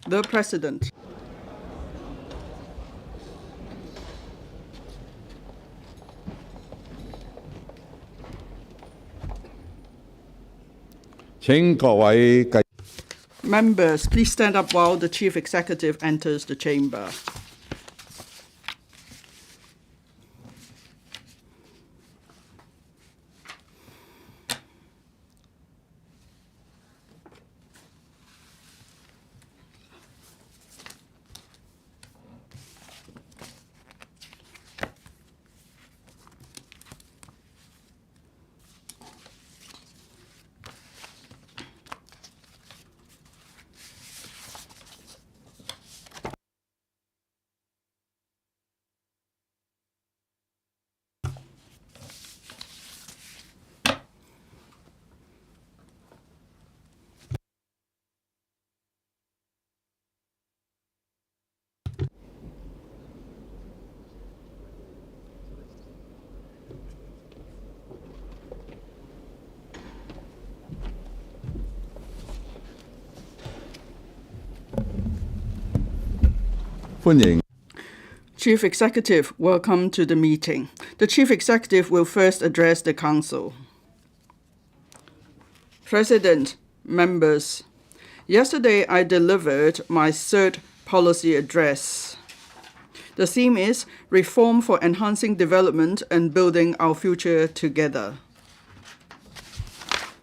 The President. 請各位繼 Members, please stand up while the Chief Executive enters the chamber. Chief Executive, welcome to the meeting. The Chief Executive will first address the Council. President, members, yesterday I delivered my third policy address. The theme is Reform for Enhancing Development and Building Our Future Together.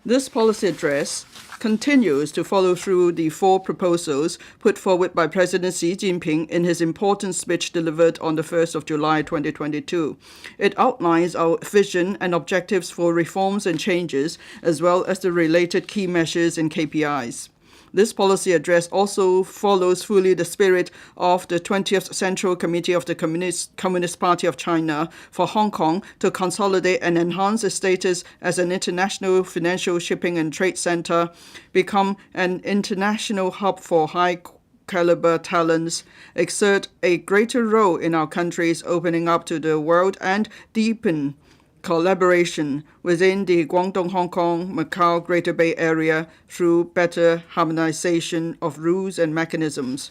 This policy address continues to follow through the 4 proposals put forward by President Xi Jinping in his important speech delivered on the 1st of July 2022. It outlines our vision and objectives for reforms and changes, as well as the related key measures and KPIs. This policy address also follows fully the spirit of the 20th Central Committee of the Communist Party of China for Hong Kong to consolidate and enhance its status as an international financial shipping and trade center, become an international hub for high-caliber talents, exert a greater role in our country's opening up to the world, and deepen collaboration within the Guangdong, Hong Kong, Macau, Greater Bay Area through better harmonization of rules and mechanisms.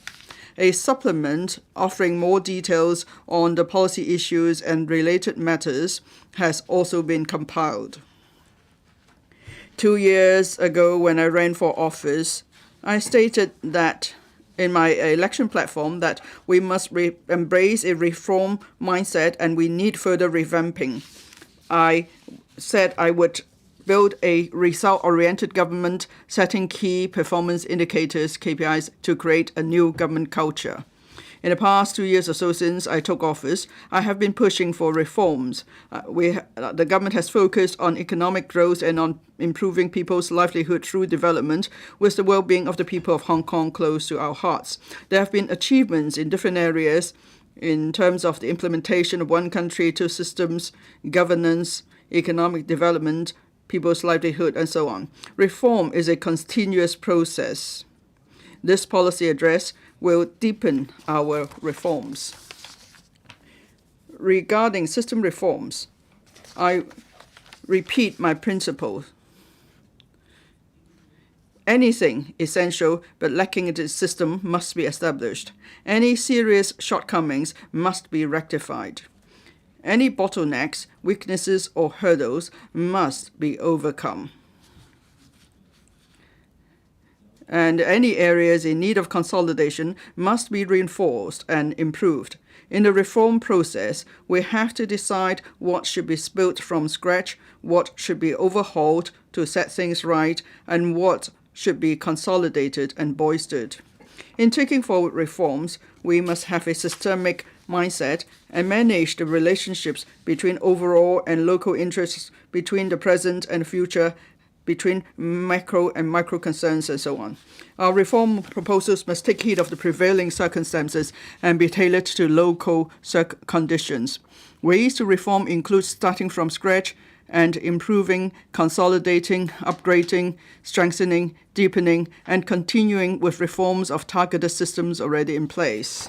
A supplement offering more details on the policy issues and related matters has also been compiled. 2 years ago, when I ran for office, I stated that in my election platform that we must embrace a reform mindset and we need further revamping. I said I would build a result-oriented government, setting key performance indicators, KPIs, to create a new government culture. In the past 2 years or so since I took office, I have been pushing for reforms. The government has focused on economic growth and on improving people's livelihood through development, with the well-being of the people of Hong Kong close to our hearts. There have been achievements in different areas in terms of the implementation of one country, 2 systems, governance, economic development, people's livelihood, and so on. Reform is a continuous process. This policy address will deepen our reforms. Regarding system reforms, I repeat my principle. Anything essential but lacking in the system must be established. Any serious shortcomings must be rectified. Any bottlenecks, weaknesses, or hurdles must be overcome. And any areas in need of consolidation must be reinforced and improved. In the reform process, we have to decide what should be built from scratch, what should be overhauled to set things right, and what should be consolidated and bolstered. In taking forward reforms, we must have a systemic mindset and manage the relationships between overall and local interests, between the present and future, between macro and micro concerns, and so on. Our reform proposals must take heed of the prevailing circumstances and be tailored to local conditions. Ways to reform include starting from scratch and improving, consolidating, upgrading, strengthening, deepening, and continuing with reforms of targeted systems already in place.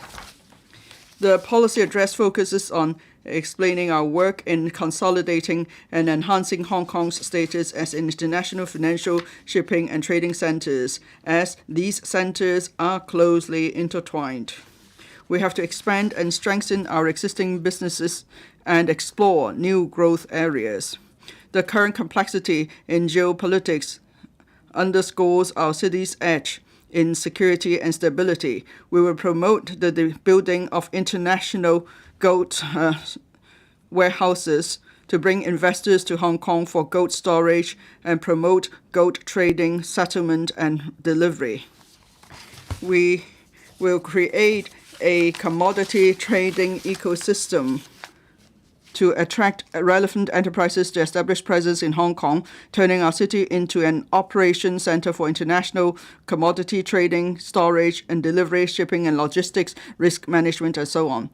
The policy address focuses on explaining our work in consolidating and enhancing Hong Kong's status as international financial, shipping, and trading centers, as these centers are closely intertwined. We have to expand and strengthen our existing businesses and explore new growth areas. The current complexity in geopolitics underscores our city's edge in security and stability. We will promote the building of international gold warehouses to bring investors to Hong Kong for gold storage and promote gold trading, settlement, and delivery. We will create a commodity trading ecosystem to attract relevant enterprises to establish presence in Hong Kong, turning our city into an operation center for international commodity trading, storage and delivery, shipping and logistics, risk management, and so on.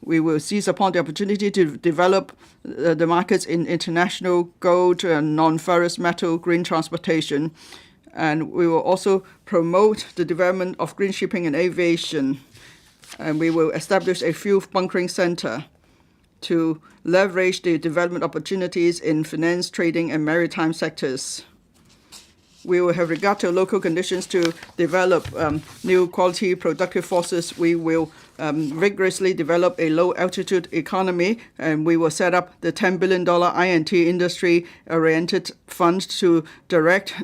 We will seize upon the opportunity to develop the markets in international gold and non-ferrous metal, green transportation, and we will also promote the development of green shipping and aviation. And we will establish a fuel bunkering center to leverage the development opportunities in finance, trading, and maritime sectors. We will have regard to local conditions to develop new quality productive forces. We will vigorously develop a low-altitude economy, and we will set up the $10 billion INT industry-oriented fund to direct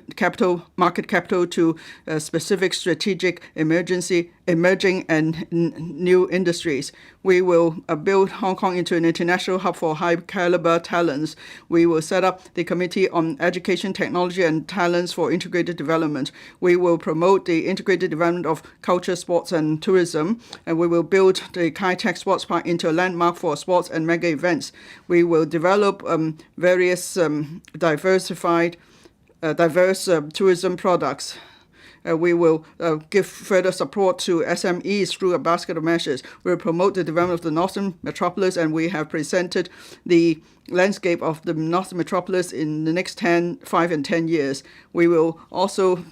market capital to specific strategic emerging and new industries. We will build Hong Kong into an international hub for high-caliber talents. We will set up the Committee on Education, Technology, and Talents for Integrated Development. We will promote the integrated development of culture, sports, and tourism, and we will build the Kai Tak Sports Park into a landmark for sports and mega events. We will develop various diverse tourism products. We will give further support to SMEs through a basket of measures. We will promote the development of the Northern Metropolis, and we have presented the landscape of the Northern Metropolis in the next 5 and 10 years. We will also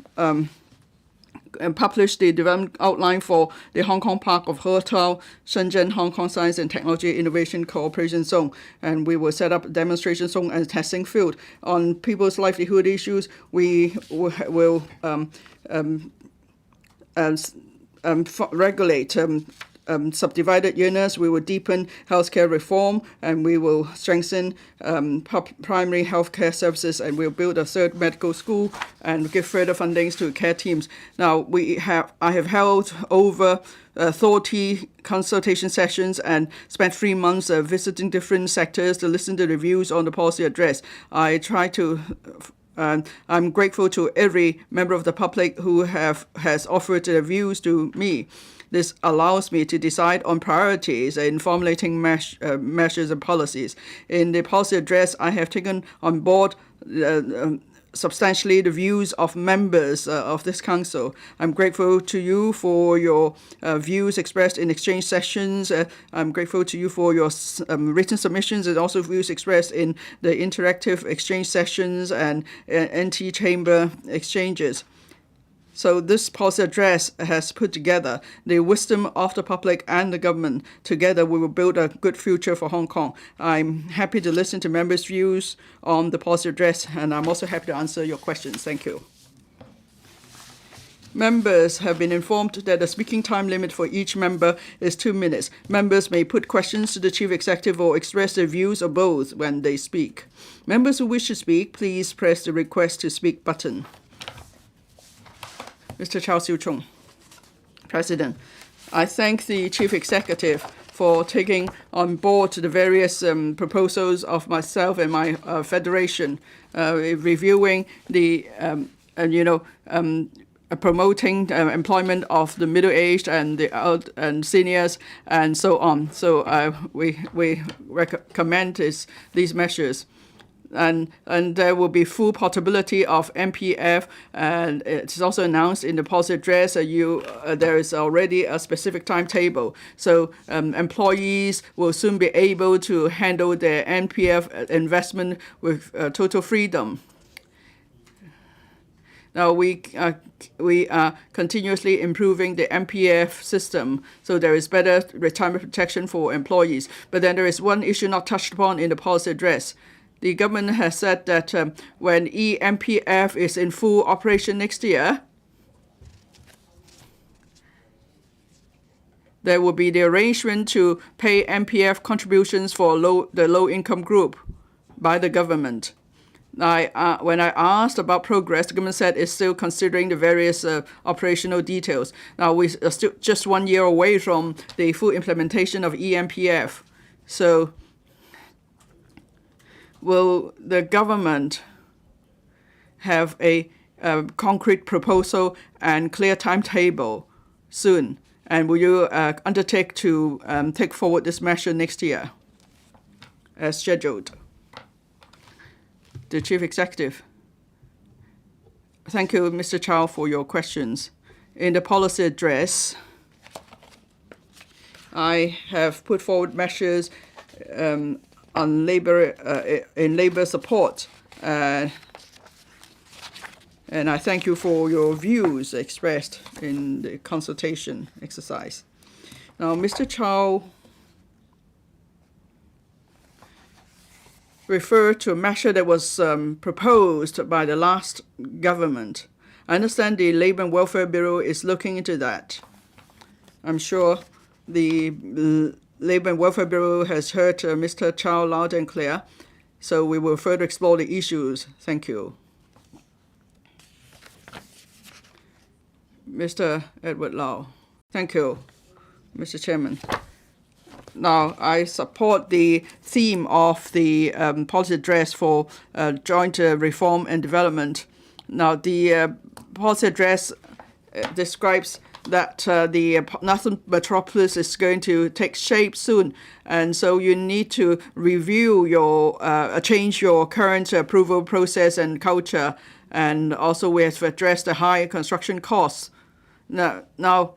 publish the development outline for the Hong Kong Park of Hotel, Shenzhen Hong Kong Science and Technology Innovation Cooperation Zone, and we will set up a demonstration zone and testing field. On people's livelihood issues, we will regulate subdivided units. We will deepen healthcare reform, and we will strengthen primary healthcare services, and we'll build a third medical school and give further fundings to care teams. Now, I have held over 30 consultation sessions and spent 3 months visiting different sectors to listen to reviews on the policy address. I'm grateful to every member of the public who has offered their views to me. This allows me to decide on priorities in formulating measures and policies. In the policy address, I have taken on board substantially the views of members of this council. I'm grateful to you for your views expressed in exchange sessions. I'm grateful to you for your written submissions and also views expressed in the interactive exchange sessions and anti-chamber exchanges. So this policy address has put together the wisdom of the public and the government. Together, we will build a good future for Hong Kong. I'm happy to listen to members' views on the policy address, and I'm also happy to answer your questions. Thank you. Members have been informed that the speaking time limit for each member is 2 minutes. Members may put questions to the Chief Executive or express their views or both when they speak. Members who wish to speak, please press the Request to Speak button. Mr. Chow Siu Chung, President, I thank the Chief Executive for taking on board the various proposals of myself and my federation, reviewing the, promoting employment of the middle-aged and seniors and so on. So we recommend these measures. And there will be full portability of MPF, and it's also announced in the policy address that there is already a specific timetable. So employees will soon be able to handle their MPF investment with total freedom. Now, we are continuously improving the MPF system, so there is better retirement protection for employees. But then there is one issue not touched upon in the policy address. The government has said that when eMPF is in full operation next year, there will be the arrangement to pay MPF contributions for the low-income group by the government. When I asked about progress, the government said it's still considering the various operational details. Now, we are still just 1 year away from the full implementation of eMPF. So will the government have a concrete proposal and clear timetable soon? And will you undertake to take forward this measure next year as scheduled? The Chief Executive. Thank you, Mr. Chow, for your questions. In the policy address, I have put forward measures on labor in labor support, and I thank you for your views expressed in the consultation exercise. Now, Mr. Chow refer to a measure that was proposed by the last government. I understand the Labour and Welfare Bureau is looking into that. I'm sure the Labour and Welfare Bureau has heard Mr. Chow loud and clear, so we will further explore the issues. Thank you. Mr. Edward Lau. Thank you, Mr. Chairman. Now, I support the theme of the policy address for joint reform and development. Now, the policy address describes that the Northern Metropolis is going to take shape soon, and so you need to review change your current approval process and culture, and also we have to address the high construction costs. Now.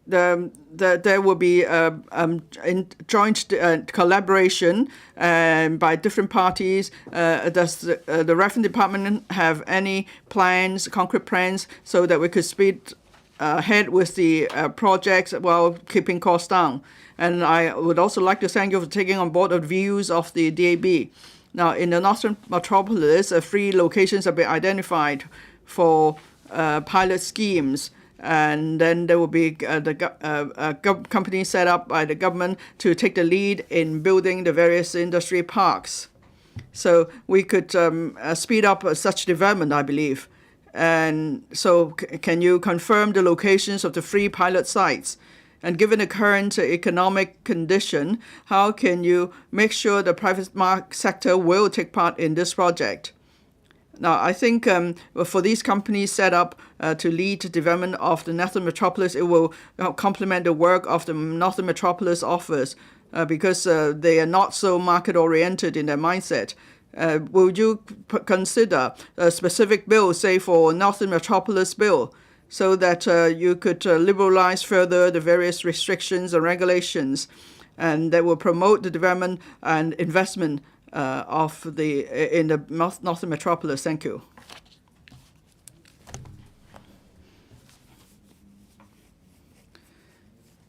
There will be in joint collaboration by different parties. Does the Revenue Department have any plans, concrete plans, so that we could speed ahead with the projects while keeping costs down? And I would also like to thank you for taking on board the views of the DAB. Now, in the Northern Metropolis, 3 locations have been identified for pilot schemes. And then there will be company set up by the government to take the lead in building the various industry parks. So we could speed up such development, I believe. And so can you confirm the locations of the 3 pilot sites? And given the current economic condition, how can you make sure the private sector will take part in this project? Now, I think for these companies set up to lead the development of the Northern Metropolis, it will complement the work of the Northern Metropolis office because they are not so market-oriented in their mindset. Will you consider a specific bill, say for Northern Metropolis bill, so that you could liberalize further the various restrictions and regulations, and that will promote the development and investment in the Northern Metropolis? Thank you.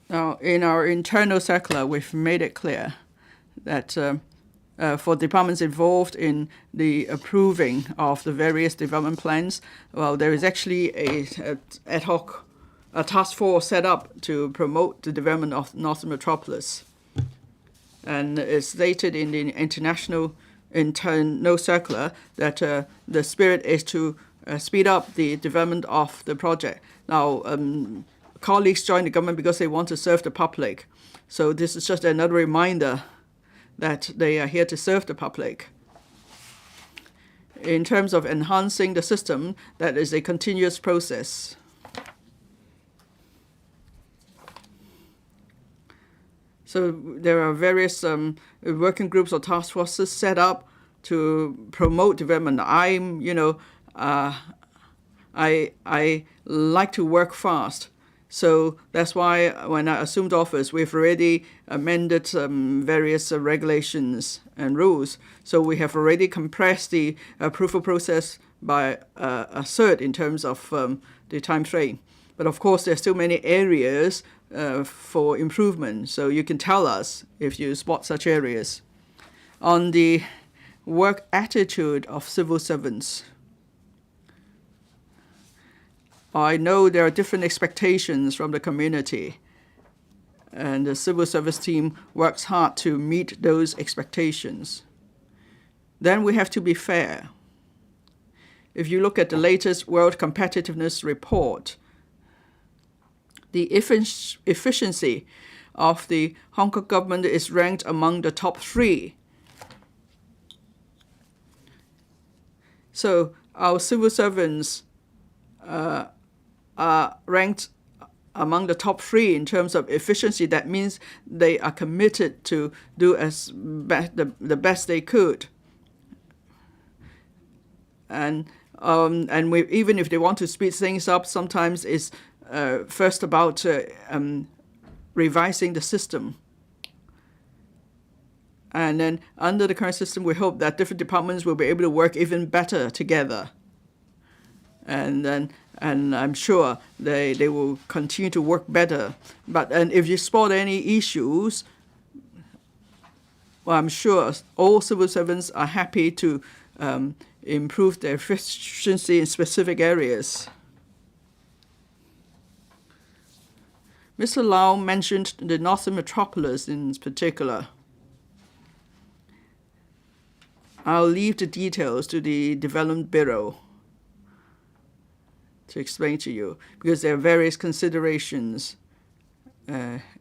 Now, in our internal circular, we've made it clear that for departments involved in the approving of the various development plans, well, there is actually a ad hoc task force set up to promote the development of Northern Metropolis. And it's stated in the internal circular that the spirit is to speed up the development of the project. Now, colleagues join the government because they want to serve the public. So this is just another reminder that they are here to serve the public. In terms of enhancing the system, that is a continuous process. So there are various working groups or task forces set up to promote development. I like to work fast. So that's why when I assumed office, we've already amended various regulations and rules. So we have already compressed the approval process by a third in terms of the time frame. But of course, there's still many areas for improvement. So you can tell us if you spot such areas. On the work attitude of civil servants, I know there are different expectations from the community, and the civil service team works hard to meet those expectations. Then we have to be fair. If you look at the latest World Competitiveness Report, the efficiency of the Hong Kong government is ranked among the top 3. So our civil servants are ranked among the top 3 in terms of efficiency. That means they are committed to do the best they could. And even if they want to speed things up, sometimes it's first about revising the system. And then under the current system, we hope that different departments will be able to work even better together. And I'm sure they will continue to work better. And if you spot any issues, well, I'm sure all civil servants are happy to improve their efficiency in specific areas. Mr. Lau mentioned the Northern Metropolis in particular. I'll leave the details to the Development Bureau to explain to you, because there are various considerations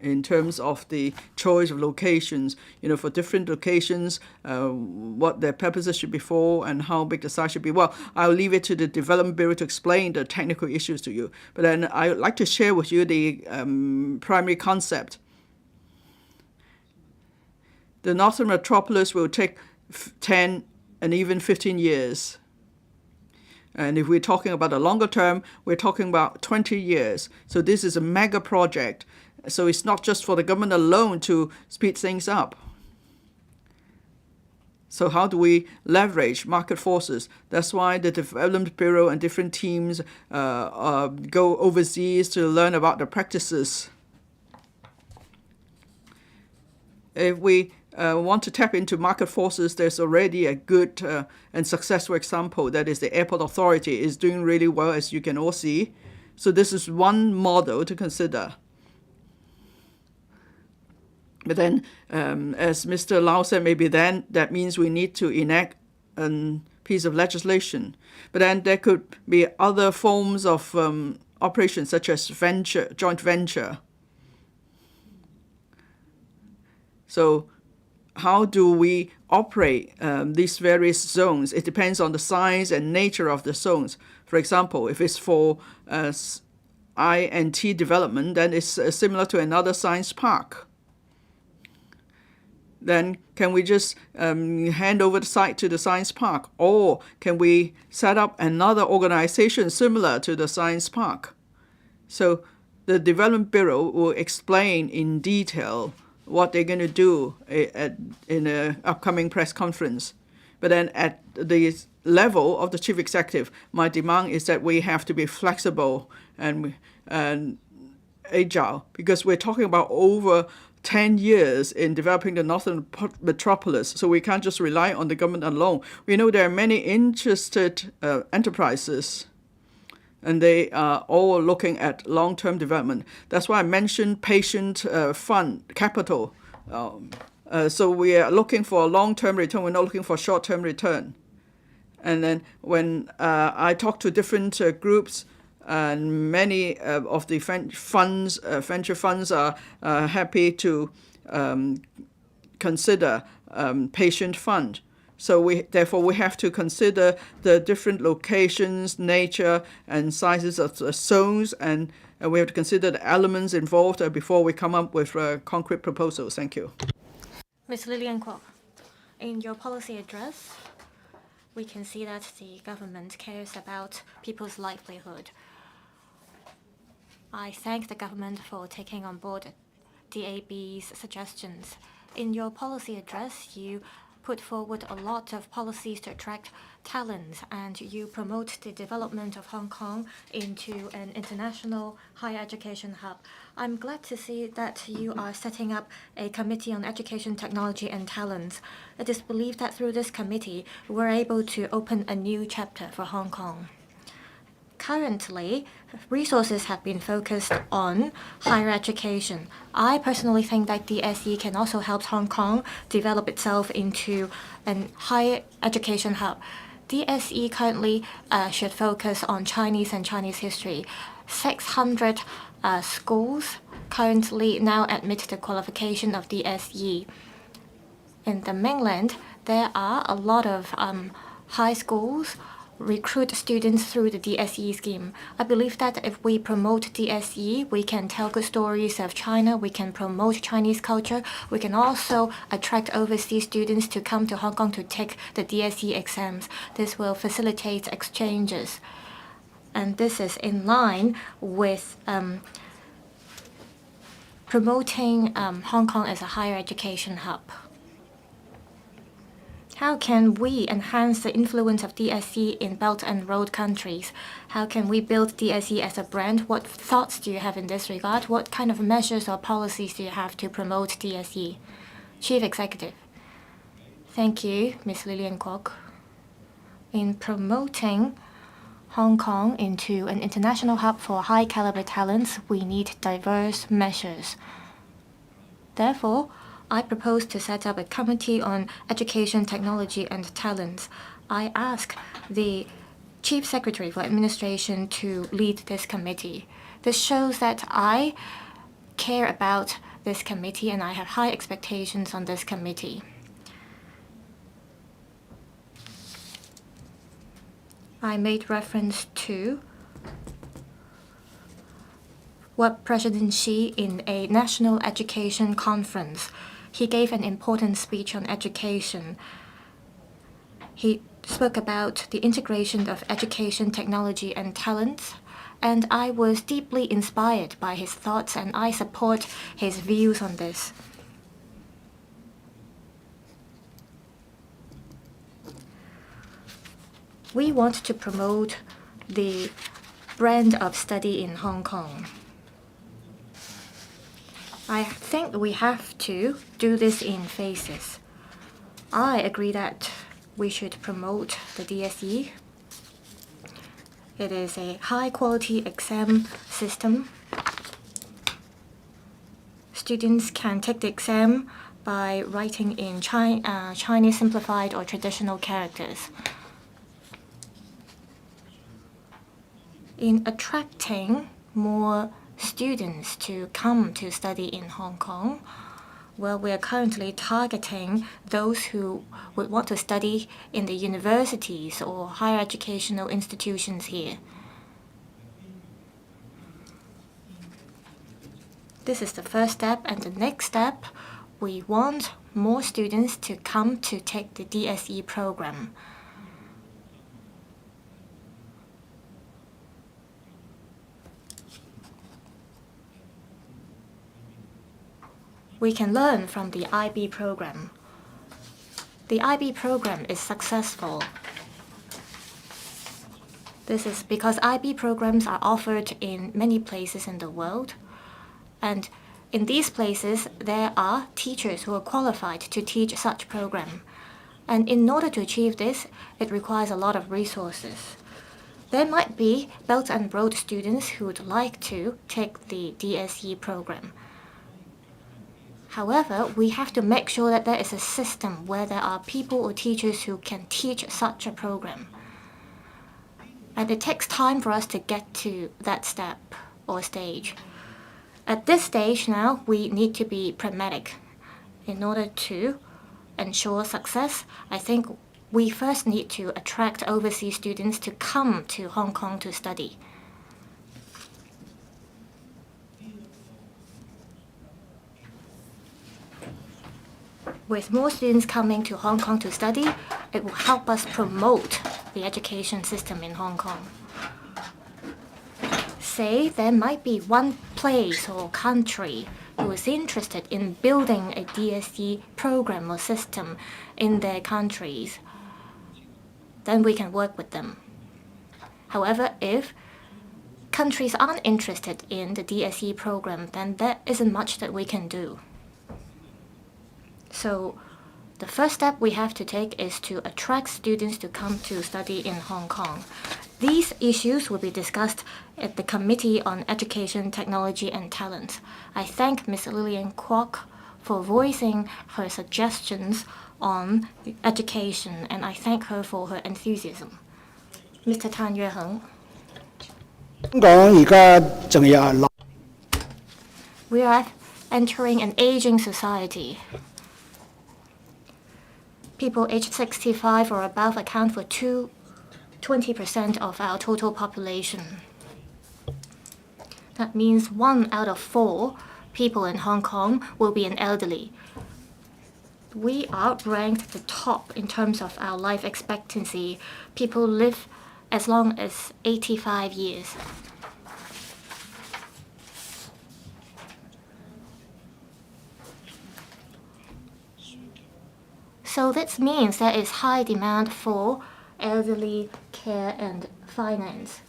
in terms of the choice of locations. For different locations, what their purposes should be for and how big the size should be. Well, I'll leave it to the Development Bureau to explain the technical issues to you. But then I would like to share with you the primary concept. The Northern Metropolis will take 10 and even 15 years. And if we're talking about a longer term, we're talking about 20 years. So this is a mega project. So it's not just for the government alone to speed things up. So how do we leverage market forces? That's why the Development Bureau and different teams go overseas to learn about the practices. If we want to tap into market forces, there's already a good and successful example. That is, the Airport Authority is doing really well, as you can all see. So this is one model to consider. But then, as Mr. Lau said, maybe then that means we need to enact a piece of legislation. But then there could be other forms of operation, such as joint venture. So how do we operate these various zones? It depends on the size and nature of the zones. For example, if it's for I&T development, then it's similar to another science park. Then can we just hand over the site to the science park? Or can we set up another organization similar to the science park? So the Development Bureau will explain in detail what they're going to do in an upcoming press conference. But then at the level of the chief executive, my demand is that we have to be flexible and agile, because we're talking about over 10 years in developing the Northern Metropolis, so we can't just rely on the government alone. We know there are many interested enterprises, and they are all looking at long-term development. That's why I mentioned patient fund capital. So we are looking for a long-term return. We're not looking for short-term return. And then when I talk to different groups, and many of the venture funds are happy to consider patient fund. So therefore we have to consider the different locations, nature, and sizes of the zones, and we have to consider the elements involved before we come up with concrete proposals. Thank you. Ms. Lilian Kwok, in your policy address, we can see that the government cares about people's livelihood. I thank the government for taking on board DAB's suggestions. In your policy address, you put forward a lot of policies to attract talents, and you promote the development of Hong Kong into an international higher education hub. I'm glad to see that you are setting up a committee on education, technology, and talents. It is believed that through this committee, we're able to open a new chapter for Hong Kong. Currently, resources have been focused on higher education. I personally think that DSE can also help Hong Kong develop itself into an higher education hub. DSE currently should focus on Chinese and Chinese history. 600 schools currently now admit the qualification of DSE. In the mainland, there are a lot of high schools recruit students through the DSE scheme. I believe that if we promote DSE, we can tell good stories of China, we can promote Chinese culture, we can also attract overseas students to come to Hong Kong to take the DSE exams. This will facilitate exchanges. And this is in line with promoting Hong Kong as a higher education hub. How can we enhance the influence of DSE in Belt and Road countries? How can we build DSE as a brand? What thoughts do you have in this regard? What kind of measures or policies do you have to promote DSE? Chief Executive. Thank you, Ms. Lillian Kwok. In promoting Hong Kong into an international hub for high-caliber talents, we need diverse measures. Therefore, I propose to set up a committee on education, technology, and talents. I ask the Chief Secretary for Administration to lead this committee. This shows that I care about this committee and I have high expectations on this committee. I made reference to what President Xi in a national education conference. He gave an important speech on education. He spoke about the integration of education, technology, and talents, and I was deeply inspired by his thoughts, and I support his views on this. We want to promote the brand of study in Hong Kong. I think we have to do this in phases. I agree that we should promote the DSE. It is a high-quality exam system. Students can take the exam by writing in Chinese simplified or traditional characters. In attracting more students to come to study in Hong Kong, well, we are currently targeting those who would want to study in the universities or higher educational institutions here. This is the first step, and the next step, we want more students to come to take the DSE program. We can learn from the IB program. The IB program is successful. This is because IB programs are offered in many places in the world. And in these places, there are teachers who are qualified to teach such program. And in order to achieve this, it requires a lot of resources. There might be Belt and Road students who would like to take the DSE program. However, we have to make sure that there is a system where there are people or teachers who can teach such a program. And it takes time for us to get to that step or stage. At this stage now, we need to be pragmatic. In order to ensure success, I think we first need to attract overseas students to come to Hong Kong to study. With more students coming to Hong Kong to study, it will help us promote the education system in Hong Kong. Say there might be one place or country who is interested in building a DSE program or system in their countries, then we can work with them. However, if countries aren't interested in the DSE program, then there isn't much that we can do. So the first step we have to take is to attract students to come to study in Hong Kong. These issues will be discussed at the Committee on Education, Technology and Talent. I thank Ms. Lillian Kwok for voicing her suggestions on education, and I thank her for her enthusiasm. Mr. Tan Yueheng. We are entering an aging society. People aged 65 or above account for 20% of our total population. That means 1 out of 4 people in Hong Kong will be an elderly. We are ranked the top in terms of our life expectancy. People live as long as 85 years. So this means there is high demand for elderly care and finance.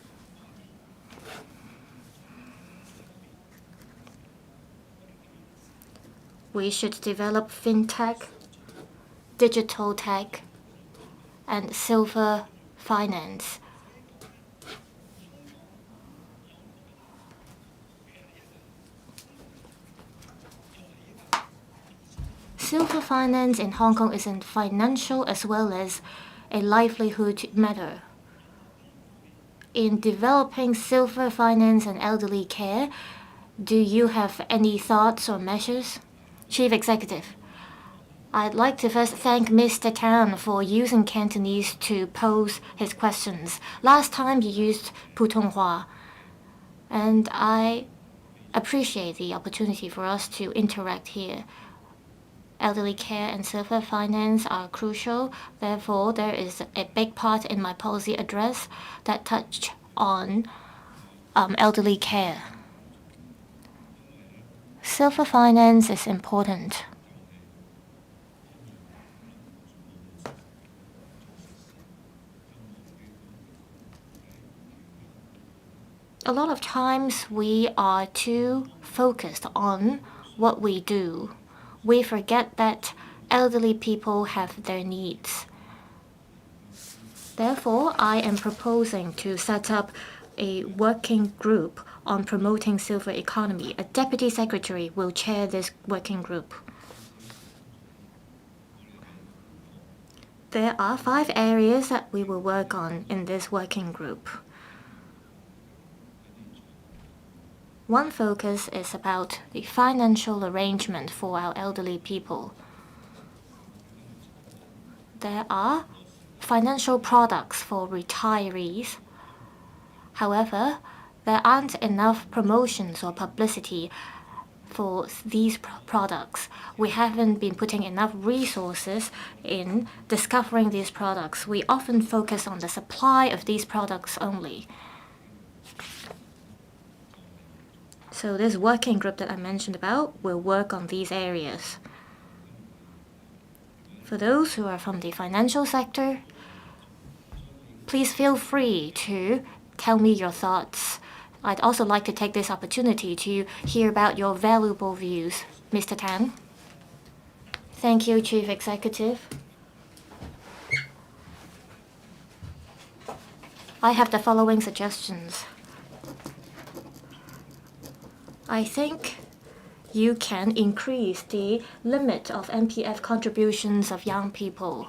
We should develop fintech, digital tech, and silver finance. Silver finance in Hong Kong is a financial as well as a livelihood matter. In developing silver finance and elderly care, do you have any thoughts or measures? Chief Executive, I'd like to first thank Mr. Tan for using Cantonese to pose his questions. Last time he used Putonghua, and I appreciate the opportunity for us to interact here. Elderly care and silver finance are crucial. Therefore, there is a big part in my policy address that touched on elderly care. Silver finance is important. A lot of times we are too focused on what we do. We forget that elderly people have their needs. Therefore, I am proposing to set up a working group on promoting silver economy. A deputy secretary will chair this working group. There are 5 areas that we will work on in this working group. One focus is about the financial arrangement for our elderly people. There are financial products for retirees. However, there aren't enough promotions or publicity for these products. We haven't been putting enough resources in discovering these products. We often focus on the supply of these products only. So this working group that I mentioned about will work on these areas. For those who are from the financial sector, please feel free to tell me your thoughts. I'd also like to take this opportunity to hear about your valuable views. Mr. Tan. Thank you, Chief Executive. I have the following suggestions. I think you can increase the limit of MPF contributions of young people.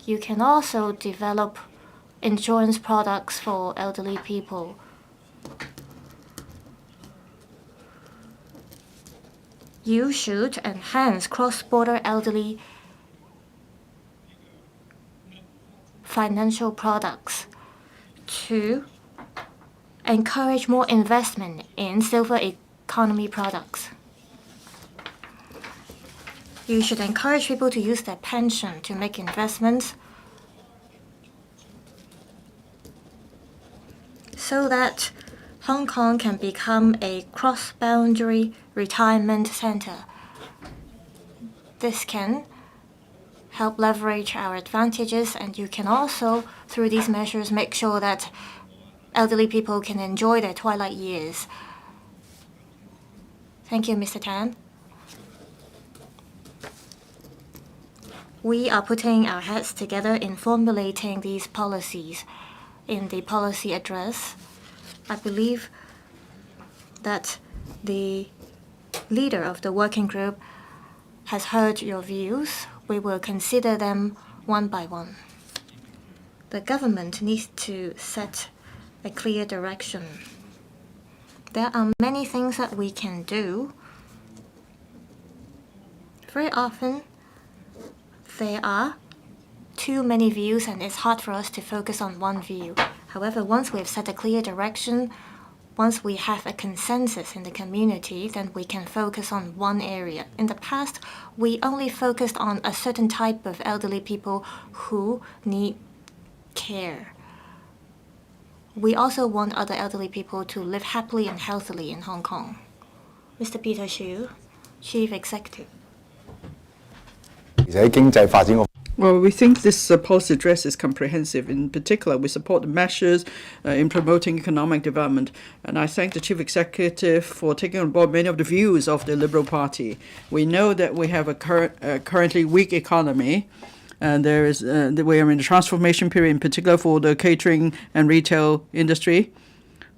You can also develop insurance products for elderly people. You should enhance cross-border elderly financial products to encourage more investment in silver economy products. You should encourage people to use their pension to make investments so that Hong Kong can become a cross-boundary retirement center. This can help leverage our advantages, and you can also, through these measures, make sure that elderly people can enjoy their twilight years. Thank you, Mr. Tan. We are putting our heads together in formulating these policies. In the policy address, I believe that the leader of the working group has heard your views. We will consider them one by one. The government needs to set a clear direction. There are many things that we can do. Very often, there are too many views and it's hard for us to focus on one view. However, once we have set a clear direction, once we have a consensus in the community, then we can focus on one area. In the past, we only focused on a certain type of elderly people who need care. We also want other elderly people to live happily and healthily in Hong Kong. Mr. Peter Xu, Chief Executive. Well, we think this policy address is comprehensive. In particular, we support the measures in promoting economic development. And I thank the Chief Executive for taking on board many of the views of the Liberal Party. We know that we have a currently weak economy, and we are in the transformation period, in particular for the catering and retail industry.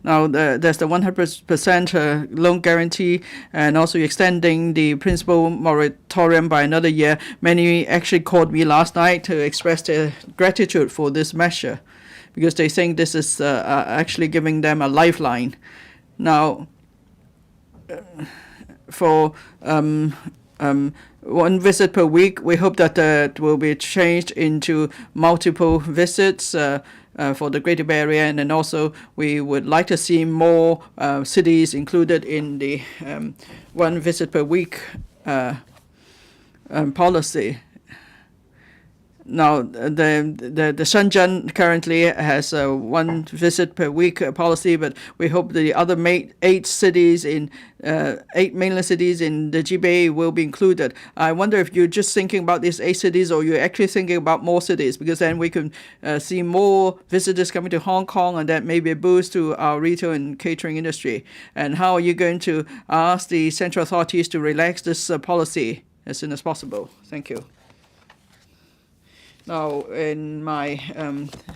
Now, there's the 100% loan guarantee, and also extending the principal moratorium by another year. Many actually called me last night to express their gratitude for this measure, because they think this is actually giving them a lifeline. Now, for one visit per week, we hope that it will be changed into multiple visits for the Greater Bay Area, and then also we would like to see more cities included in the one visit per week policy. Now, the Shenzhen currently has a one visit per week policy, but we hope the other eight mainland cities in the GBA will be included. I wonder if you're just thinking about these 8 cities, or you're actually thinking about more cities, because then we can see more visitors coming to Hong Kong, and that may be a boost to our retail and catering industry. And how are you going to ask the central authorities to relax this policy as soon as possible? Thank you. Now, in my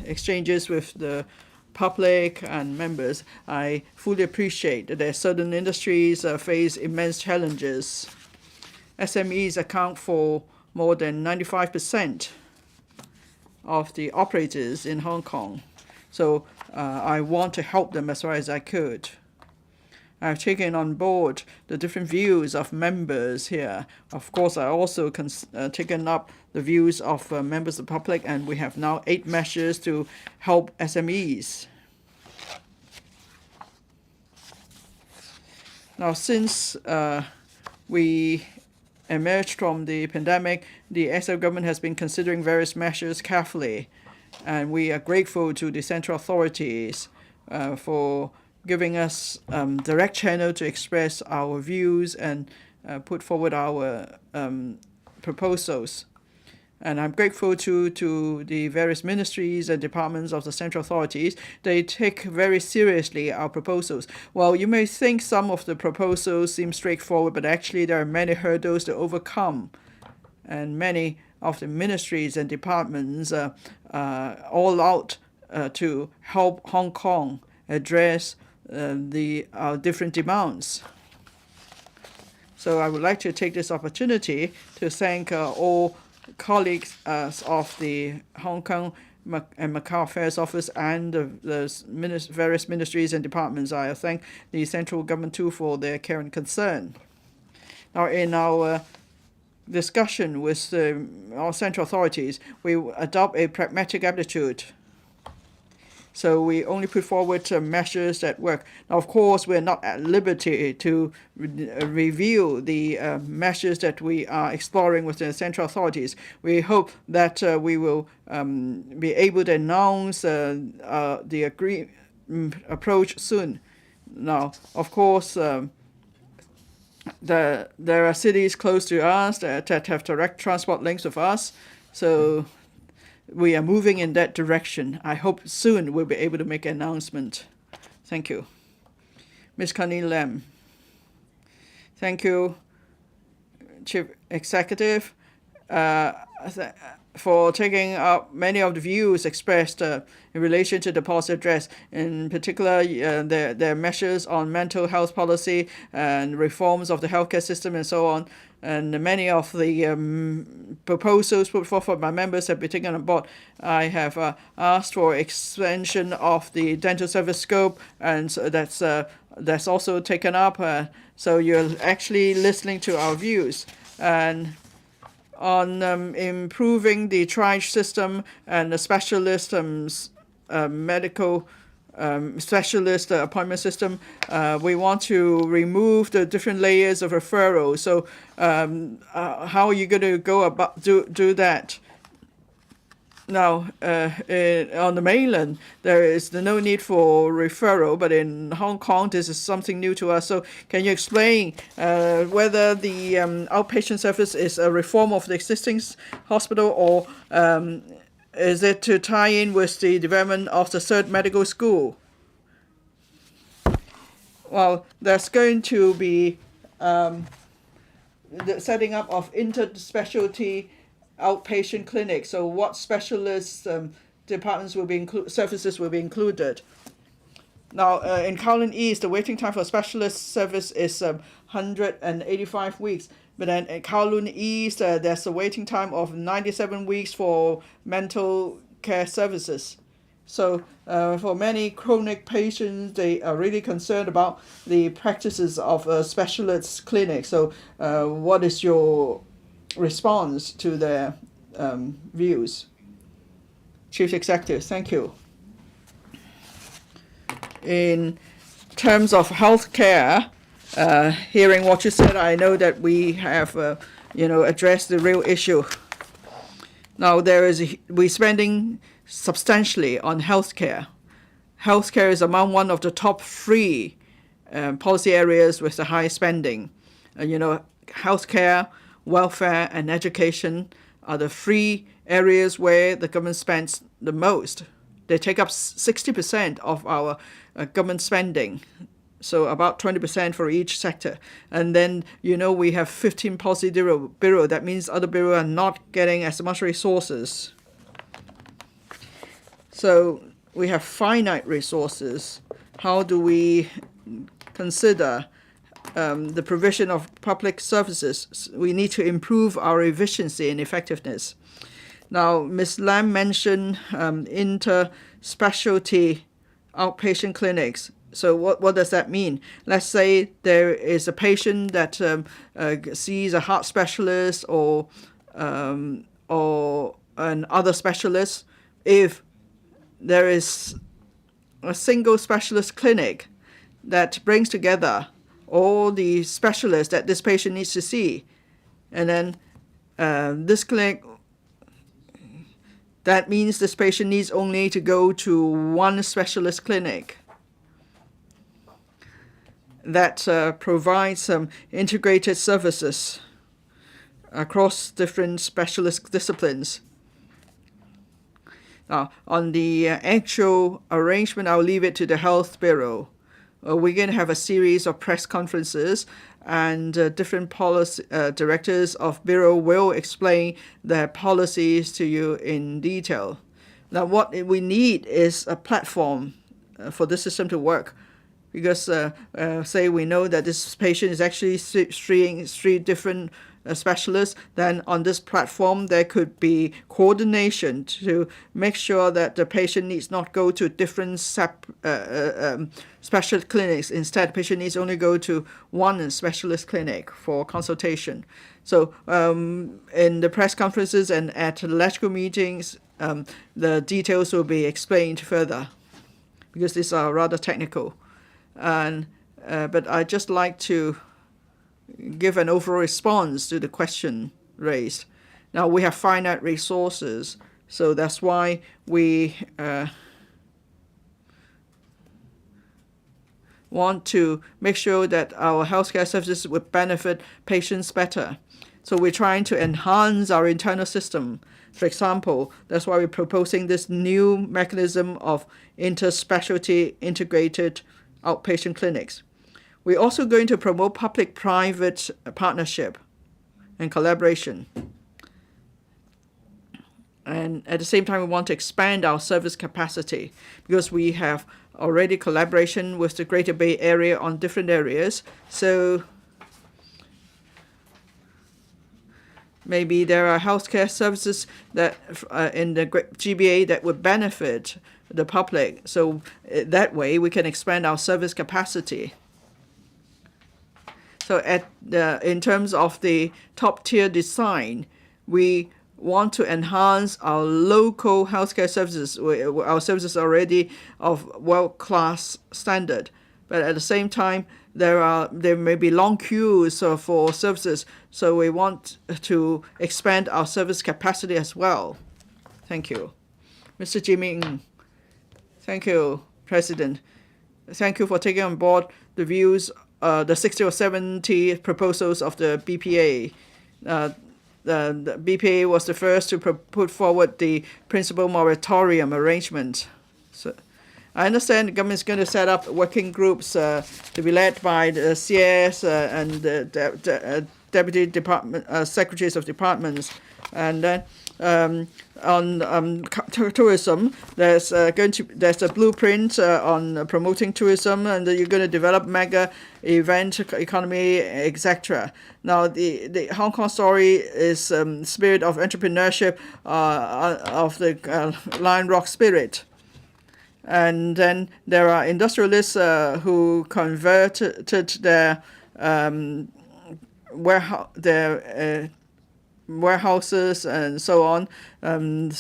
exchanges with the public and members, I fully appreciate that certain industries face immense challenges. SMEs account for more than 95% of the operators in Hong Kong. So I want to help them as far as I could. I've taken on board the different views of members here. Of course, I also taken up the views of members of the public, and we have now 8 measures to help SMEs. Now, since we emerged from the pandemic, the SL government has been considering various measures carefully, and we are grateful to the central authorities for giving us direct channel to express our views and put forward our proposals. And I'm grateful to the various ministries and departments of the central authorities. They take very seriously our proposals. Well, you may think some of the proposals seem straightforward, but actually there are many hurdles to overcome. And many of the ministries and departments are all out to help Hong Kong address our different demands. So I would like to take this opportunity to thank all colleagues of the Hong Kong and Macau Affairs Office and the various ministries and departments. I thank the central government too for their care and concern. Now, in our discussion with our central authorities, we adopt a pragmatic attitude. So we only put forward measures that work. Now, of course, we're not at liberty to reveal the measures that we are exploring with the central authorities. We hope that we will be able to announce the approach soon. Now, of course, there are cities close to us that have direct transport links with us, so we are moving in that direction. I hope soon we'll be able to make an announcement. Thank you. Ms. Connie Lam. Thank you, Chief Executive, for taking up many of the views expressed in relation to the policy address. In particular, their measures on mental health policy and reforms of the healthcare system and so on. And many of the proposals put forward by members have been taken on board. I have asked for expansion of the dental service scope, and so that's also taken up. So you're actually listening to our views. And on improving the triage system and the specialist medical specialist appointment system, we want to remove the different layers of referral. So how are you going to go about do that? Now, on the mainland, there is no need for referral, but in Hong Kong, this is something new to us. So can you explain whether the outpatient service is a reform of the existing hospital, or is it to tie in with the development of the third medical school? Well, there's going to be the setting up of inter-specialty outpatient clinic. So what specialist departments will be services will be included? Now, in Kowloon East, the waiting time for specialist service is 185 weeks. But then in Kowloon East, there's a waiting time of 97 weeks for mental care services. So for many chronic patients, they are really concerned about the practices of a specialist clinic. So what is your response to their views? Chief Executive, thank you. In terms of healthcare, hearing what you said, I know that we have addressed the real issue. Now we're spending substantially on healthcare. Healthcare is among one of the top 3 policy areas with the highest spending. Healthcare, welfare, and education are the 3 areas where the government spends the most. They take up 60% of our government spending, so about 20% for each sector. And then, we have 15 policy bureau. That means other bureaus are not getting as much resources. So we have finite resources. How do we consider the provision of public services? We need to improve our efficiency and effectiveness. Now, Ms. Lam mentioned inter-specialty outpatient clinics. So what does that mean? Let's say there is a patient that sees a heart specialist or an other specialist. If there is a single specialist clinic that brings together all the specialists that this patient needs to see, and then this clinic, that means this patient needs only to go to one specialist clinic that provides some integrated services across different specialist disciplines. Now, on the actual arrangement, I'll leave it to the Health Bureau. We're going to have a series of press conferences, and different policy directors of Bureau will explain their policies to you in detail. Now, what we need is a platform for this system to work. Because, say, we know that this patient is actually seeing 3 different specialists, then on this platform there could be coordination to make sure that the patient needs not go to different specialist clinics. Instead, the patient needs only go to one specialist clinic for consultation. So in the press conferences and at electrical meetings, the details will be explained further, because these are rather technical. But I'd just like to give an overall response to the question raised. Now, we have finite resources, so that's why we want to make sure that our healthcare services would benefit patients better. So we're trying to enhance our internal system. For example, that's why we're proposing this new mechanism of interspecialty integrated outpatient clinics. We're also going to promote public-private partnership and collaboration. And at the same time, we want to expand our service capacity because we have already collaboration with the Greater Bay Area on different areas. So maybe there are healthcare services that in the GBA that would benefit the public. So that way we can expand our service capacity. So in terms of the top-tier design, we want to enhance our local healthcare services. Our services are already of world-class standard, but at the same time, there may be long queues for services. So we want to expand our service capacity as well. Thank you, Mr. Jimmy. Thank you, President. Thank you for taking on board the views, the 60 or 70 proposals of the BPA. The BPA was the first to put forward the principal moratorium arrangement. So I understand the government is going to set up working groups to be led by the CS and the deputy department secretaries of departments, and then on tourism, there's a blueprint on promoting tourism, and you're going to develop mega event economy, etc. Now, the Hong Kong story is spirit of entrepreneurship of the Lion Rock spirit. And then there are industrialists who converted their warehouses and so on. And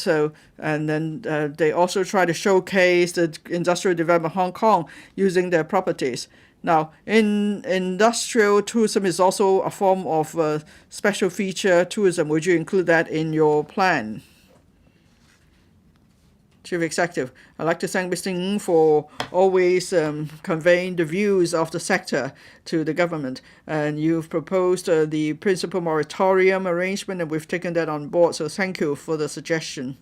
then they also try to showcase the industrial development of Hong Kong using their properties. Now, in industrial tourism is also a form of special feature tourism. Would you include that in your plan? Chief Executive, I'd like to thank Mr. Ng for always conveying the views of the sector to the government. And you've proposed the principal moratorium arrangement, and we've taken that on board. So thank you for the suggestion.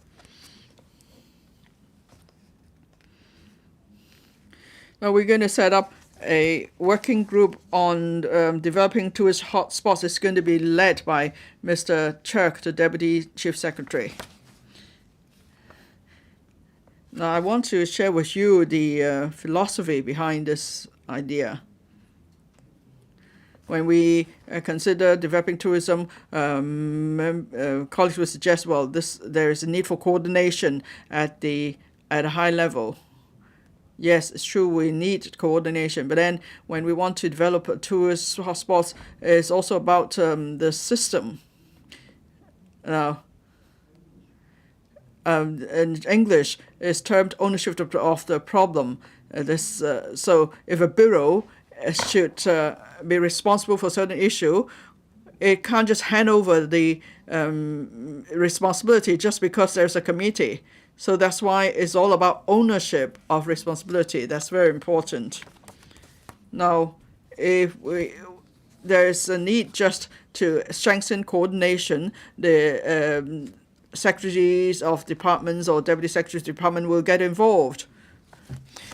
Now we're going to set up a working group on developing tourist hotspots. It's going to be led by Mr. Chirk, the Deputy Chief Secretary. Now, I want to share with you the philosophy behind this idea. When we consider developing tourism, colleagues would suggest, well, there is a need for coordination at a high level. Yes, it's true, we need coordination. But then when we want to develop tourist hotspots, it's also about the system. Now, in English, is termed ownership of the problem. So if a bureau should be responsible for a certain issue, it can't just hand over the responsibility just because there's a committee. So that's why it's all about ownership of responsibility. That's very important. Now, if there's a need just to strengthen coordination, the secretaries of departments or deputy secretaries of department will get involved.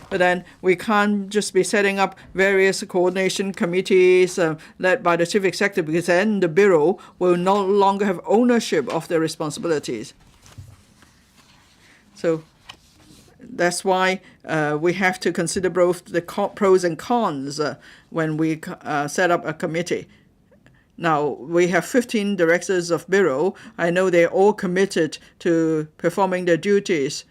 But then we can't just be setting up various coordination committees led by the chief executive, because then the bureau will no longer have ownership of their responsibilities. So that's why we have to consider both the pros and cons when we set up a committee. Now, we have 15 directors of bureau. I know they're all committed to performing their duties,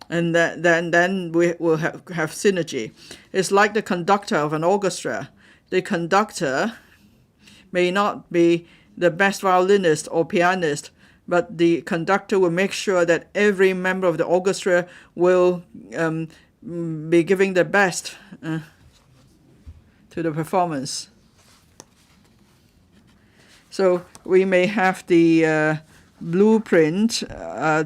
and then we will have synergy. It's like the conductor of an orchestra. The conductor may not be the best violinist or pianist, but the conductor will make sure that every member of the orchestra will be giving their best to the performance. So we may have the blueprint,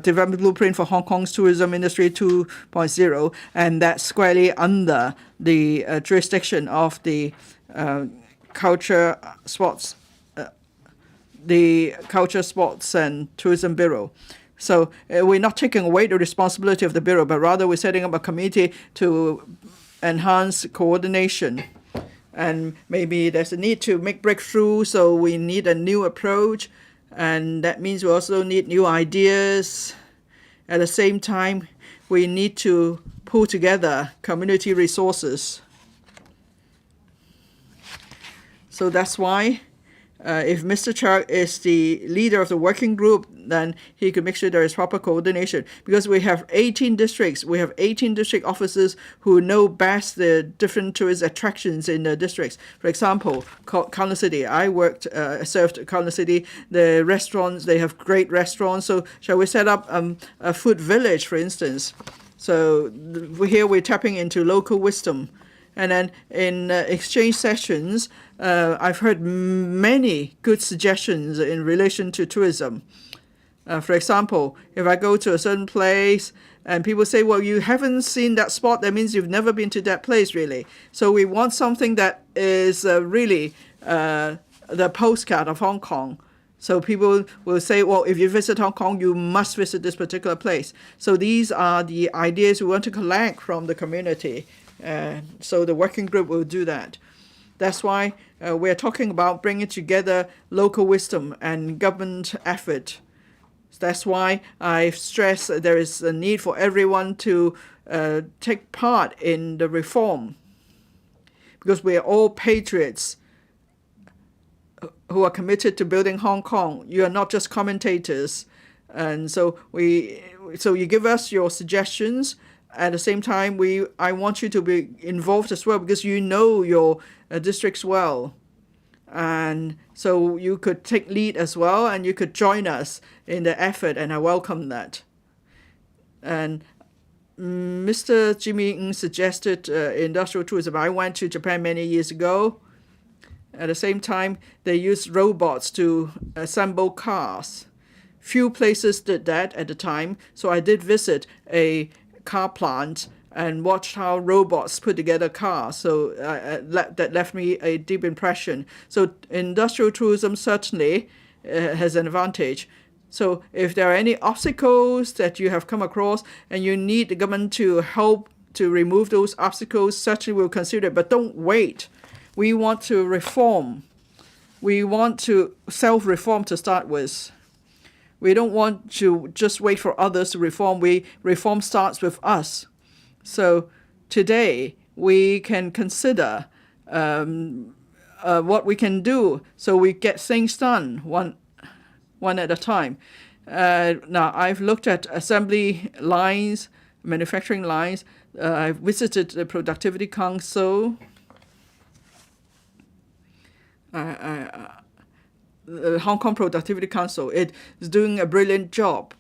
development blueprint for Hong Kong's tourism industry 2.0, and that's squarely under the jurisdiction of the Culture, Sports and Tourism Bureau. So we're not taking away the responsibility of the Bureau, but rather we're setting up a committee to enhance coordination. And maybe there's a need to make breakthroughs, so we need a new approach, and that means we also need new ideas. At the same time, we need to pull together community resources. So that's why if Mr. Chak is the leader of the working group, then he could make sure there is proper coordination. Because we have 18 districts, we have 18 district officers who know best the different tourist attractions in the districts. For example, Kowloon City, I served Kowloon City. The restaurants, they have great restaurants. So shall we set up a food village, for instance? So here we're tapping into local wisdom. And then in exchange sessions, I've heard many good suggestions in relation to tourism. For example, if I go to a certain place and people say, well, you haven't seen that spot, that means you've never been to that place, really. So we want something that is really the postcard of Hong Kong. So people will say, well, if you visit Hong Kong, you must visit this particular place. So these are the ideas we want to collect from the community. So the working group will do that. That's why we're talking about bringing together local wisdom and government effort. That's why I've stressed that there is a need for everyone to take part in the reform, because we are all patriots who are committed to building Hong Kong. You are not just commentators. And so you give us your suggestions. At the same time, I want you to be involved as well, because you know your districts well. And so you could take lead as well, and you could join us in the effort, and I welcome that. And Mr. Jimmy Ng suggested industrial tourism. I went to Japan many years ago. At the same time, they used robots to assemble cars. Few places did that at the time, so I did visit a car plant and watched how robots put together cars. So that left me a deep impression. So industrial tourism certainly has an advantage. So if there are any obstacles that you have come across and you need the government to help to remove those obstacles, certainly we'll consider it. But don't wait. We want to reform. We want to self-reform to start with. We don't want to just wait for others to reform. Reform starts with us. So today we can consider what we can do so we get things done one at a time. Now, I've looked at assembly lines, manufacturing lines. I've visited the Productivity Council. The Hong Kong Productivity Council, it is doing a brilliant job.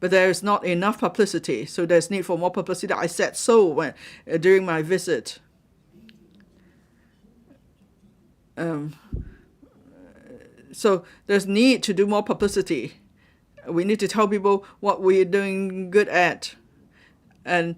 But there is not enough publicity, so there's need for more publicity. I said so during my visit. So there's need to do more publicity. We need to tell people what we're doing good at. And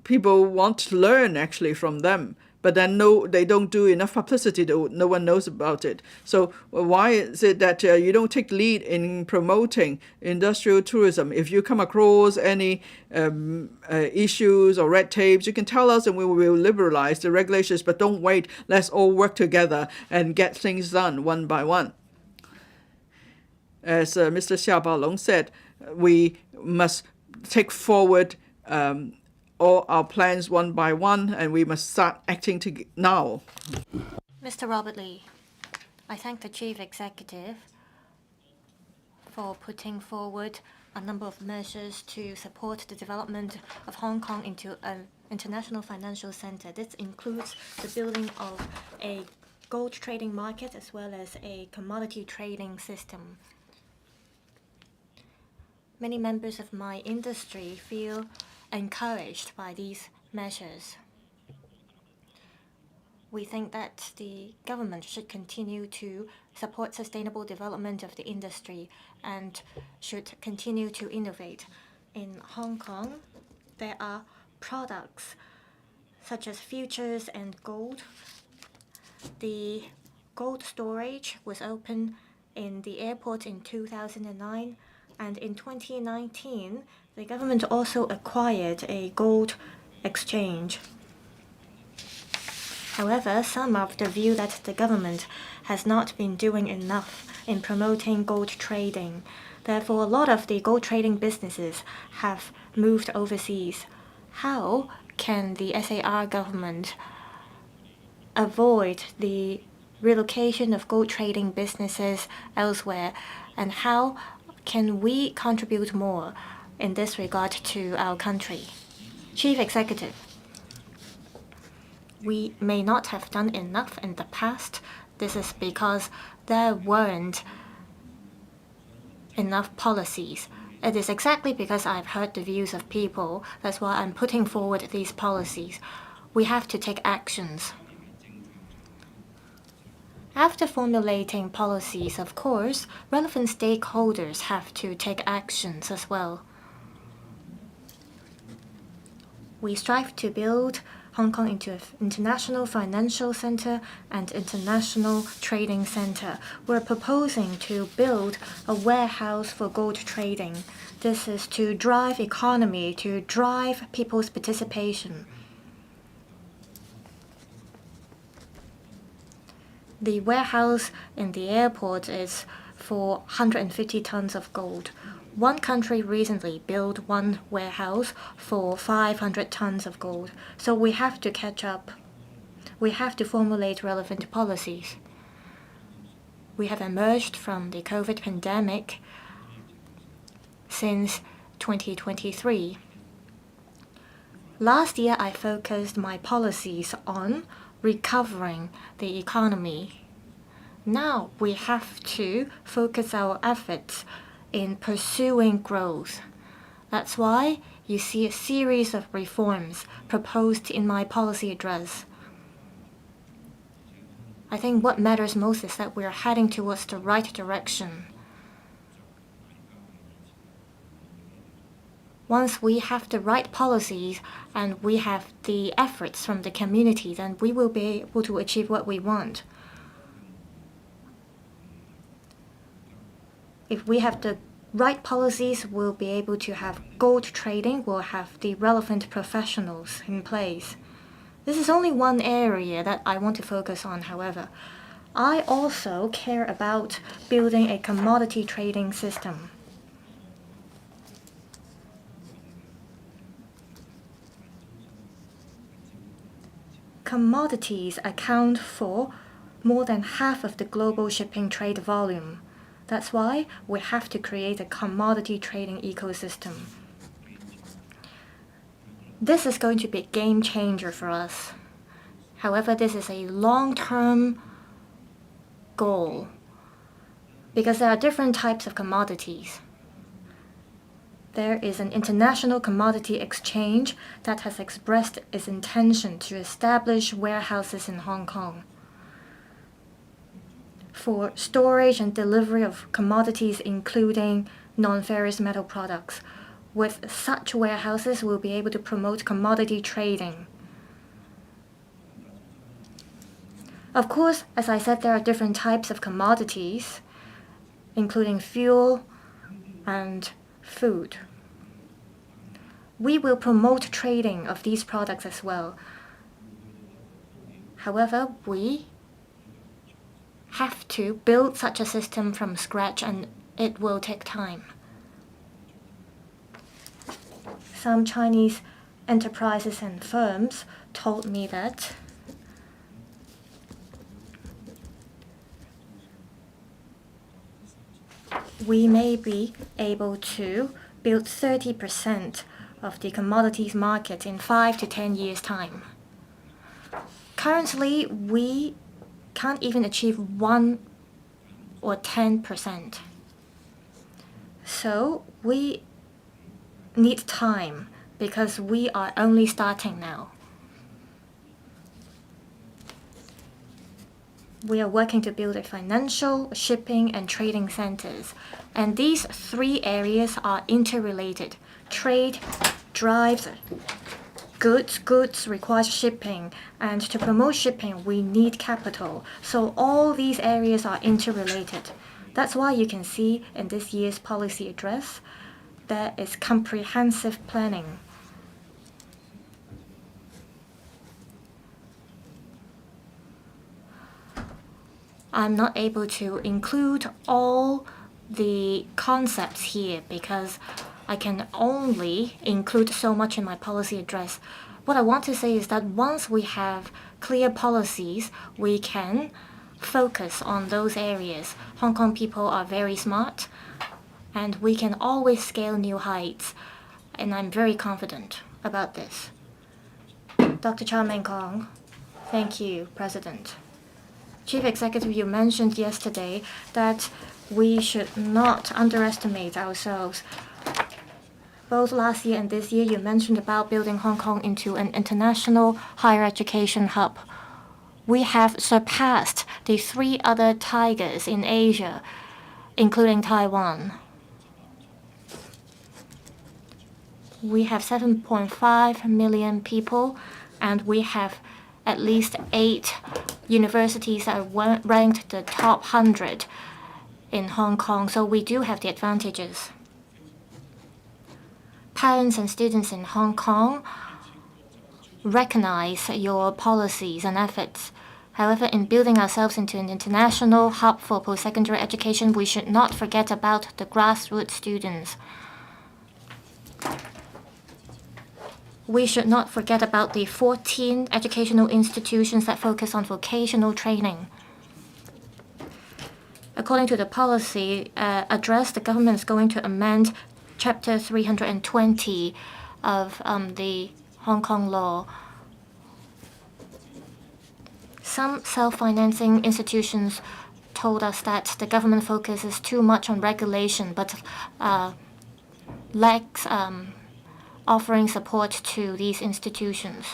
people want to learn actually from them. But then they don't do enough publicity. No one knows about it. So why is it that you don't take lead in promoting industrial tourism? If you come across any issues or red tapes, you can tell us and we will liberalize the regulations. But don't wait. Let's all work together and get things done one by one. As Mr. Xiao Baolong said, we must take forward all our plans one by one, and we must start acting now. Mr. Robert Lee, I thank the Chief Executive for putting forward a number of measures to support the development of Hong Kong into an international financial center. This includes the building of a gold trading market as well as a commodity trading system. Many members of my industry feel encouraged by these measures. we think that the government should continue to support sustainable development of the industry and should continue to innovate. In Hong Kong, there are products such as futures and gold. The gold storage was opened in the airport in 2009, and in 2019, the government also acquired a gold exchange. However, some are of the view that the government has not been doing enough in promoting gold trading. Therefore, a lot of the gold trading businesses have moved overseas. How can the SAR government avoid the relocation of gold trading businesses elsewhere, and how can we contribute more in this regard to our country? Chief Executive, we may not have done enough in the past. This is because there weren't enough policies. It is exactly because I've heard the views of people. That's why I'm putting forward these policies. We have to take actions. After formulating policies, of course, relevant stakeholders have to take actions as well. We strive to build Hong Kong into an international financial center and international trading center. We're proposing to build a warehouse for gold trading. This is to drive economy, to drive people's participation. The warehouse in the airport is for 150 tons of gold. One country recently built one warehouse for 500 tons of gold. So we have to catch up. We have to formulate relevant policies. We have emerged from the COVID pandemic since 2023. Last year, I focused my policies on recovering the economy. Now we have to focus our efforts in pursuing growth. That's why you see a series of reforms proposed in my policy address. I think what matters most is that we are heading towards the right direction. Once we have the right policies and we have the efforts from the community, then we will be able to achieve what we want. If we have the right policies, we'll be able to have gold trading, we'll have the relevant professionals in place. This is only one area that I want to focus on, however. I also care about building a commodity trading system. Commodities account for more than half of the global shipping trade volume. That's why we have to create a commodity trading ecosystem. This is going to be a game changer for us. However, this is a long-term goal because there are different types of commodities. There is an international commodity exchange that has expressed its intention to establish warehouses in Hong Kong for storage and delivery of commodities, including non-ferrous metal products. With such warehouses, we'll be able to promote commodity trading. Of course, as I said, there are different types of commodities, including fuel and food. We will promote trading of these products as well. However, we have to build such a system from scratch, and it will take time. Some Chinese enterprises and firms told me that we may be able to build 30% of the commodities market in 5 to 10 years' time. Currently, we can't even achieve 1 or 10%. So we need time because we are only starting now. we are working to build a financial, shipping, and trading centers. And these three areas are interrelated. Trade drives goods. Goods requires shipping. And to promote shipping, we need capital. So all these areas are interrelated. That's why you can see in this year's policy address, there is comprehensive planning. I'm not able to include all the concepts here because I can only include so much in my policy address. What I want to say is that once we have clear policies, we can focus on those areas. Hong Kong people are very smart, and we can always scale new heights. And I'm very confident about this. Dr. Chow Meng Kong, thank you, President. Chief Executive, you mentioned yesterday that we should not underestimate ourselves. Both last year and this year, you mentioned about building Hong Kong into an international higher education hub. We have surpassed the three other tigers in Asia, including Taiwan. We have 7.5 million people, and we have at least 8 universities that are ranked the top 100 in Hong Kong, so we do have the advantages. Parents and students in Hong Kong recognize your policies and efforts. However, in building ourselves into an international hub for post-secondary education, we should not forget about the grassroots students. We should not forget about the 14 educational institutions that focus on vocational training. According to the policy address, the government is going to amend Chapter 320 of the Hong Kong law. Some self-financing institutions told us that the government focuses too much on regulation, but lacks offering support to these institutions.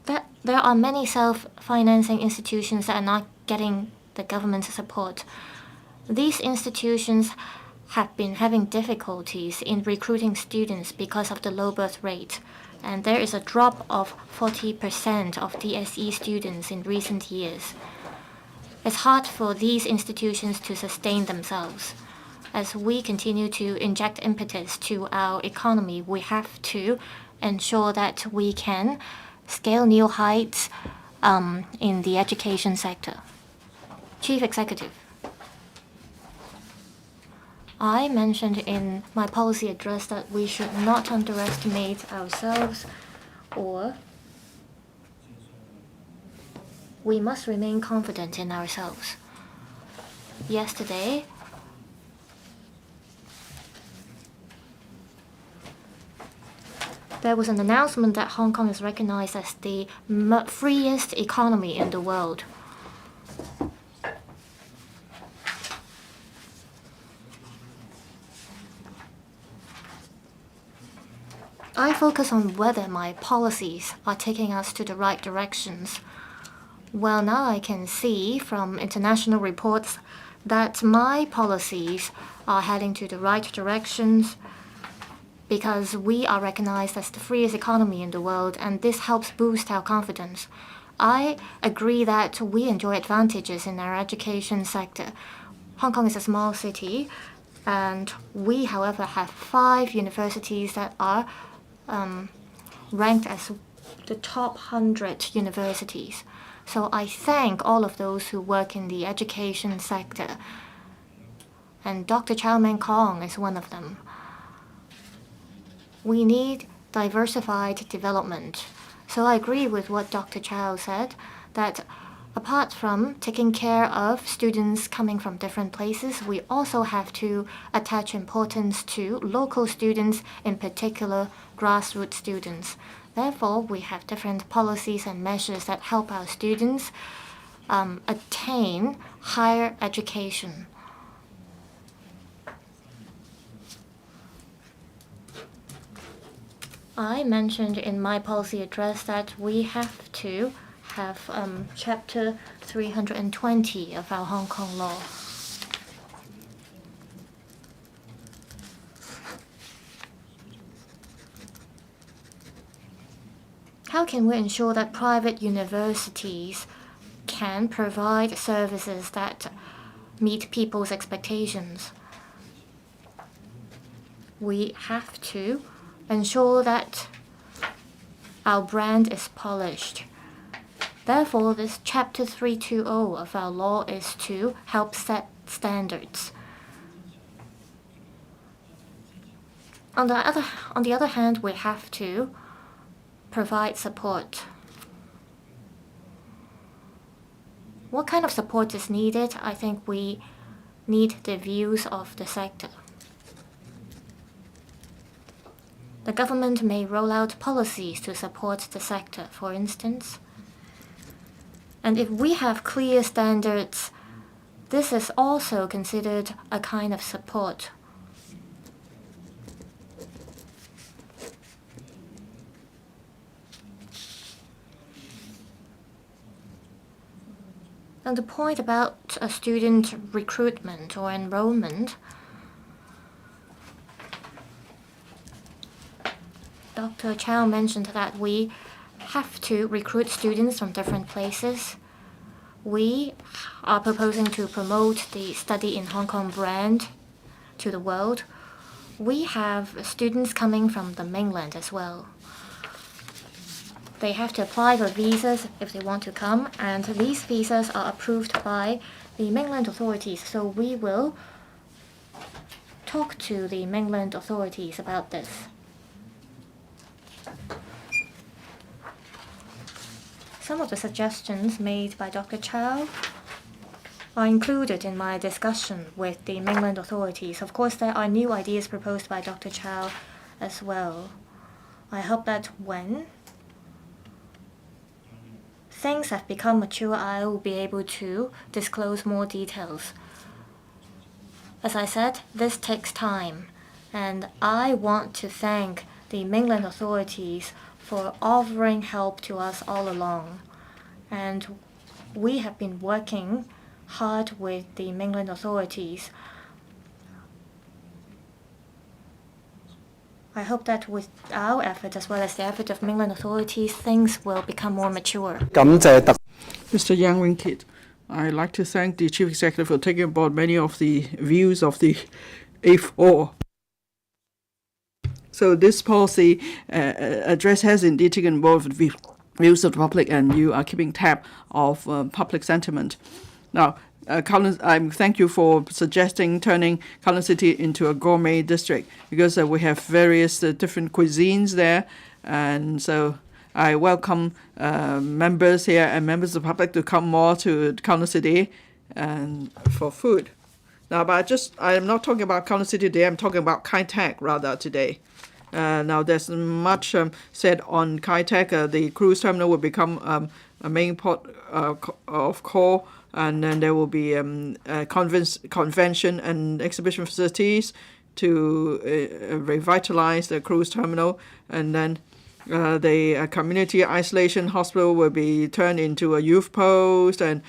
There are many self-financing institutions that are not getting the government's support. These institutions have been having difficulties in recruiting students because of the low birth rate, and there is a drop of 40% of DSE students in recent years. It's hard for these institutions to sustain themselves. As we continue to inject impetus to our economy, we have to ensure that we can scale new heights in the education sector. Chief Executive, I mentioned in my policy address that we should not underestimate ourselves, or we must remain confident in ourselves. Yesterday, there was an announcement that Hong Kong is recognized as the freest economy in the world. I focus on whether my policies are taking us to the right directions. Well, now I can see from international reports that my policies are heading to the right directions, because we are recognized as the freest economy in the world, and this helps boost our confidence. I agree that we enjoy advantages in our education sector. Hong Kong is a small city, and we, however, have 5 universities that are ranked as the top 100 universities. So I thank all of those who work in the education sector, and Dr. Chow Meng Kong is one of them. We need diversified development. So I agree with what Dr. Chow said, that apart from taking care of students coming from different places, we also have to attach importance to local students, in particular grassroots students. Therefore, we have different policies and measures that help our students attain higher education. I mentioned in my policy address that we have to have Chapter 320 of our Hong Kong law. How can we ensure that private universities can provide services that meet people's expectations? We have to ensure that our brand is polished. Therefore, this Chapter 320 of our law is to help set standards. On the other hand, we have to provide support. What kind of support is needed? I think we need the views of the sector. The government may roll out policies to support the sector, for instance. And if we have clear standards, this is also considered a kind of support. And the point about a student recruitment or enrollment, Dr. Chow mentioned that we have to recruit students from different places. We are proposing to promote the Study in Hong Kong brand to the world. We have students coming from the mainland as well. They have to apply for visas if they want to come, and these visas are approved by the mainland authorities. So we will talk to the mainland authorities about this. Some of the suggestions made by Dr. Chow are included in my discussion with the mainland authorities. Of course, there are new ideas proposed by Dr. Chow as well. I hope that when things have become mature, I will be able to disclose more details. As I said, this takes time, and I want to thank the mainland authorities for offering help to us all along. And we have been working hard with the mainland authorities. I hope that with our effort as well as the effort of mainland authorities, things will become more mature. Mr. Yang Wing-kit, I'd like to thank the Chief Executive for taking aboard many of the views of the A4. So this policy address has indeed taken board the views of the public, and you are keeping tab of public sentiment. Now, I thank you for suggesting turning Kowloon City into a gourmet district, because we have various different cuisines there, and so I welcome members here and members of the public to come more to Kowloon City and for food. Now, but I am not talking about Kowloon City today. I'm talking about Kai Tak rather today. Now, there's much said on Kai Tak. The cruise terminal will become a main port of call, and then there will be convention and exhibition facilities to revitalize the cruise terminal, and then the community isolation hospital will be turned into a youth post and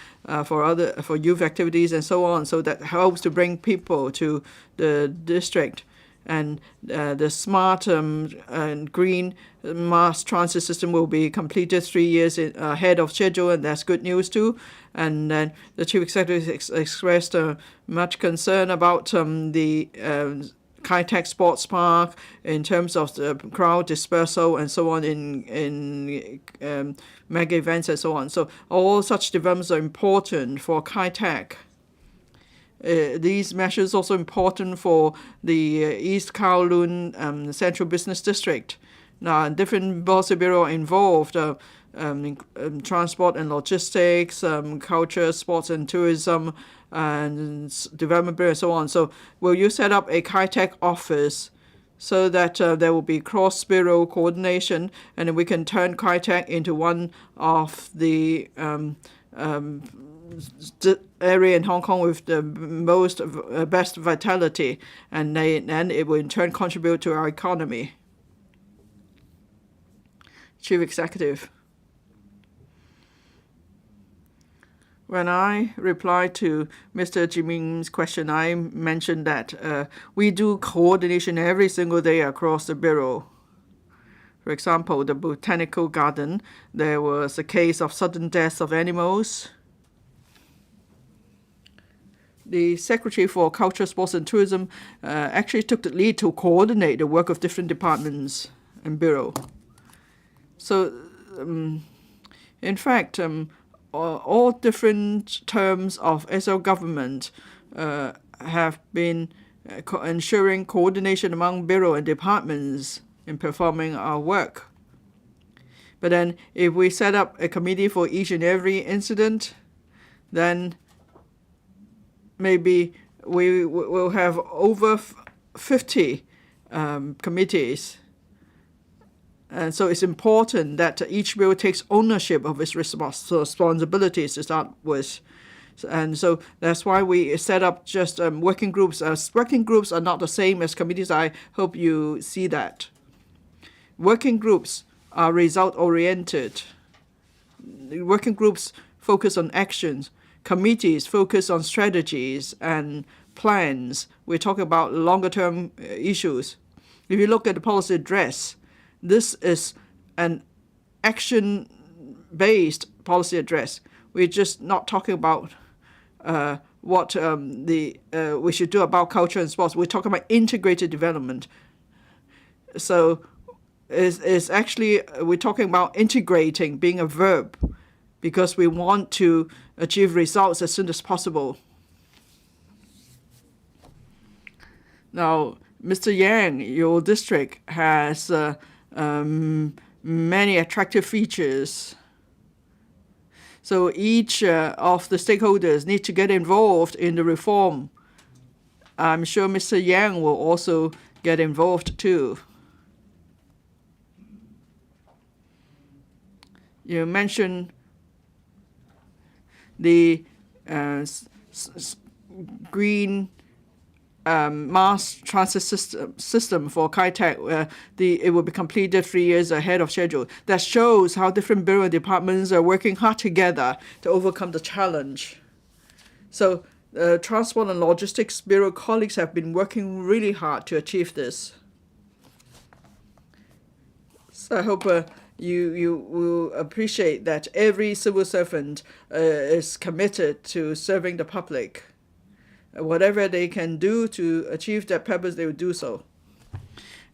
for youth activities and so on. So that helps to bring people to the district. And the smart and green mass transit system will be completed 3 years ahead of schedule, and that's good news too. And then the Chief Executive expressed much concern about the Kai Tak Sports Park in terms of the crowd dispersal and so on in mega events and so on. So all such developments are important for Kai Tak. These measures also important for the East Kowloon Central Business District. Now, different policy bureaus are involved, transport and logistics, culture, sports and tourism, and development bureau and so on. So will you set up a Kai Tak office so that there will be cross-bureau coordination, and then we can turn Kai Tak into one of the area in Hong Kong with the best vitality, and then it will in turn contribute to our economy. Chief Executive. When I replied to Mr. Jiming's question, I mentioned that we do coordination every single day across the Bureau. For example, the botanical garden, there was a case of sudden death of animals. The Secretary for Culture, Sports and Tourism actually took the lead to coordinate the work of different departments and Bureau. So, in fact, all different terms of SL government have been ensuring coordination among Bureau and departments in performing our work. But then if we set up a committee for each and every incident, then maybe we will have over 50 committees. And so it's important that each bureau takes ownership of its responsibilities to start with. And so that's why we set up just working groups. Working groups are not the same as committees. I hope you see that. Working groups are result-oriented. Working groups focus on actions. Committees focus on strategies and plans. We're talking about longer-term issues. If you look at the policy address, this is an action-based policy address. We're just not talking about what we should do about culture and sports. We're talking about integrated development. So it's actually, we're talking about integrating being a verb because we want to achieve results as soon as possible. Now, Mr. Yang, your district has many attractive features. So each of the stakeholders need to get involved in the reform. I'm sure Mr. Yang will also get involved too. You mentioned the green mass transit system for Kai Tak. It will be completed 3 years ahead of schedule. That shows how different bureau and departments are working hard together to overcome the challenge. So Transport and Logistics Bureau colleagues have been working really hard to achieve this. So I hope you will appreciate that every civil servant is committed to serving the public. Whatever they can do to achieve that purpose, they will do so.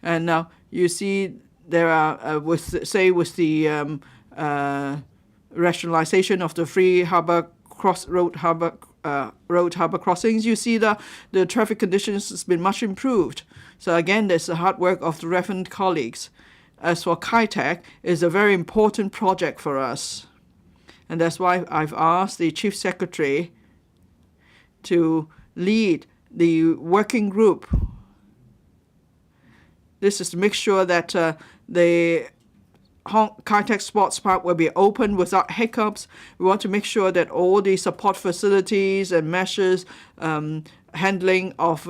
And now you see there are, with the rationalization of the free road harbor crossings, you see the traffic conditions has been much improved. So again, there's the hard work of the relevant colleagues. As for Kai Tak, it's a very important project for us. And that's why I've asked the Chief Secretary to lead the working group. This is to make sure that the Kai Tak Sports Park will be open without hiccups. We want to make sure that all the support facilities and measures, handling of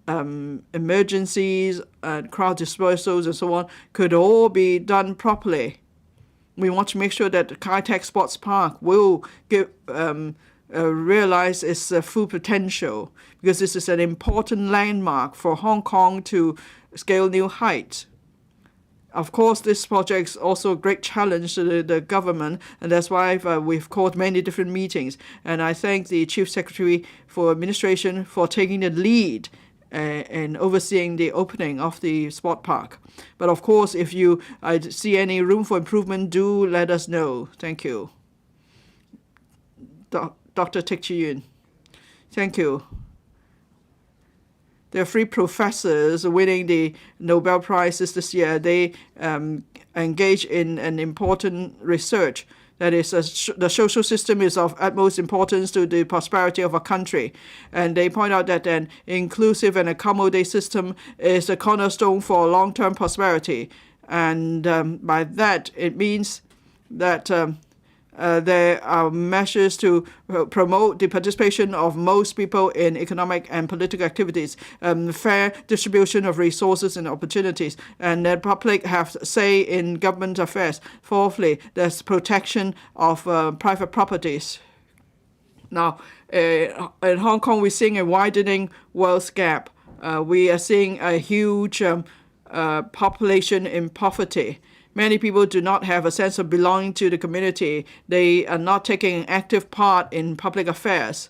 emergencies, crowd dispersals, and so on, could all be done properly. We want to make sure that the Kai Tak Sports Park will realize its full potential, because this is an important landmark for Hong Kong to scale new heights. Of course, this project is also a great challenge to the government, and that's why we've called many different meetings. And I thank the Chief Secretary for Administration for taking the lead and overseeing the opening of the sport park. But of course, if you see any room for improvement, do let us know. Thank you. Dr. Teck Chi-yun. Thank you. There are 3 professors winning the Nobel Prizes this year. They engage in an important research. That is, the social system is of utmost importance to the prosperity of a country. And they point out that an inclusive and accommodating system is a cornerstone for long-term prosperity. And by that, it means that there are measures to promote the participation of most people in economic and political activities, fair distribution of resources and opportunities, and the public have say in government affairs. Fourthly, there's protection of private properties. Now, in Hong Kong, we're seeing a widening wealth gap. We are seeing a huge population in poverty. Many people do not have a sense of belonging to the community. They are not taking an active part in public affairs.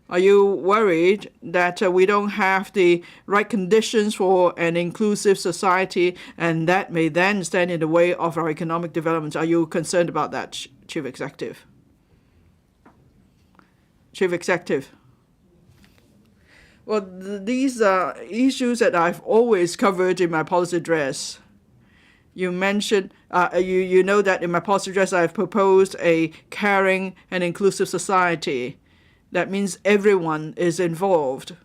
Are you worried that we don't have the right conditions for an inclusive society, and that may then stand in the way of our economic development? Are you concerned about that, Chief Executive? Chief Executive. Well, these are issues that I've always covered in my policy address. You mentioned, you know that in my policy address I've proposed a caring and inclusive society. That means everyone is involved.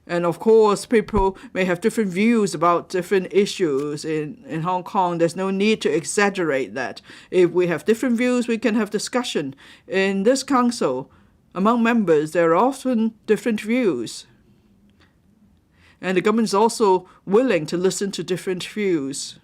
And of course, people may have different views about different issues in Hong Kong. There's no need to exaggerate that. If we have different views, we can have discussion. In this council, among members, there are often different views. And the government is also willing to listen to different views.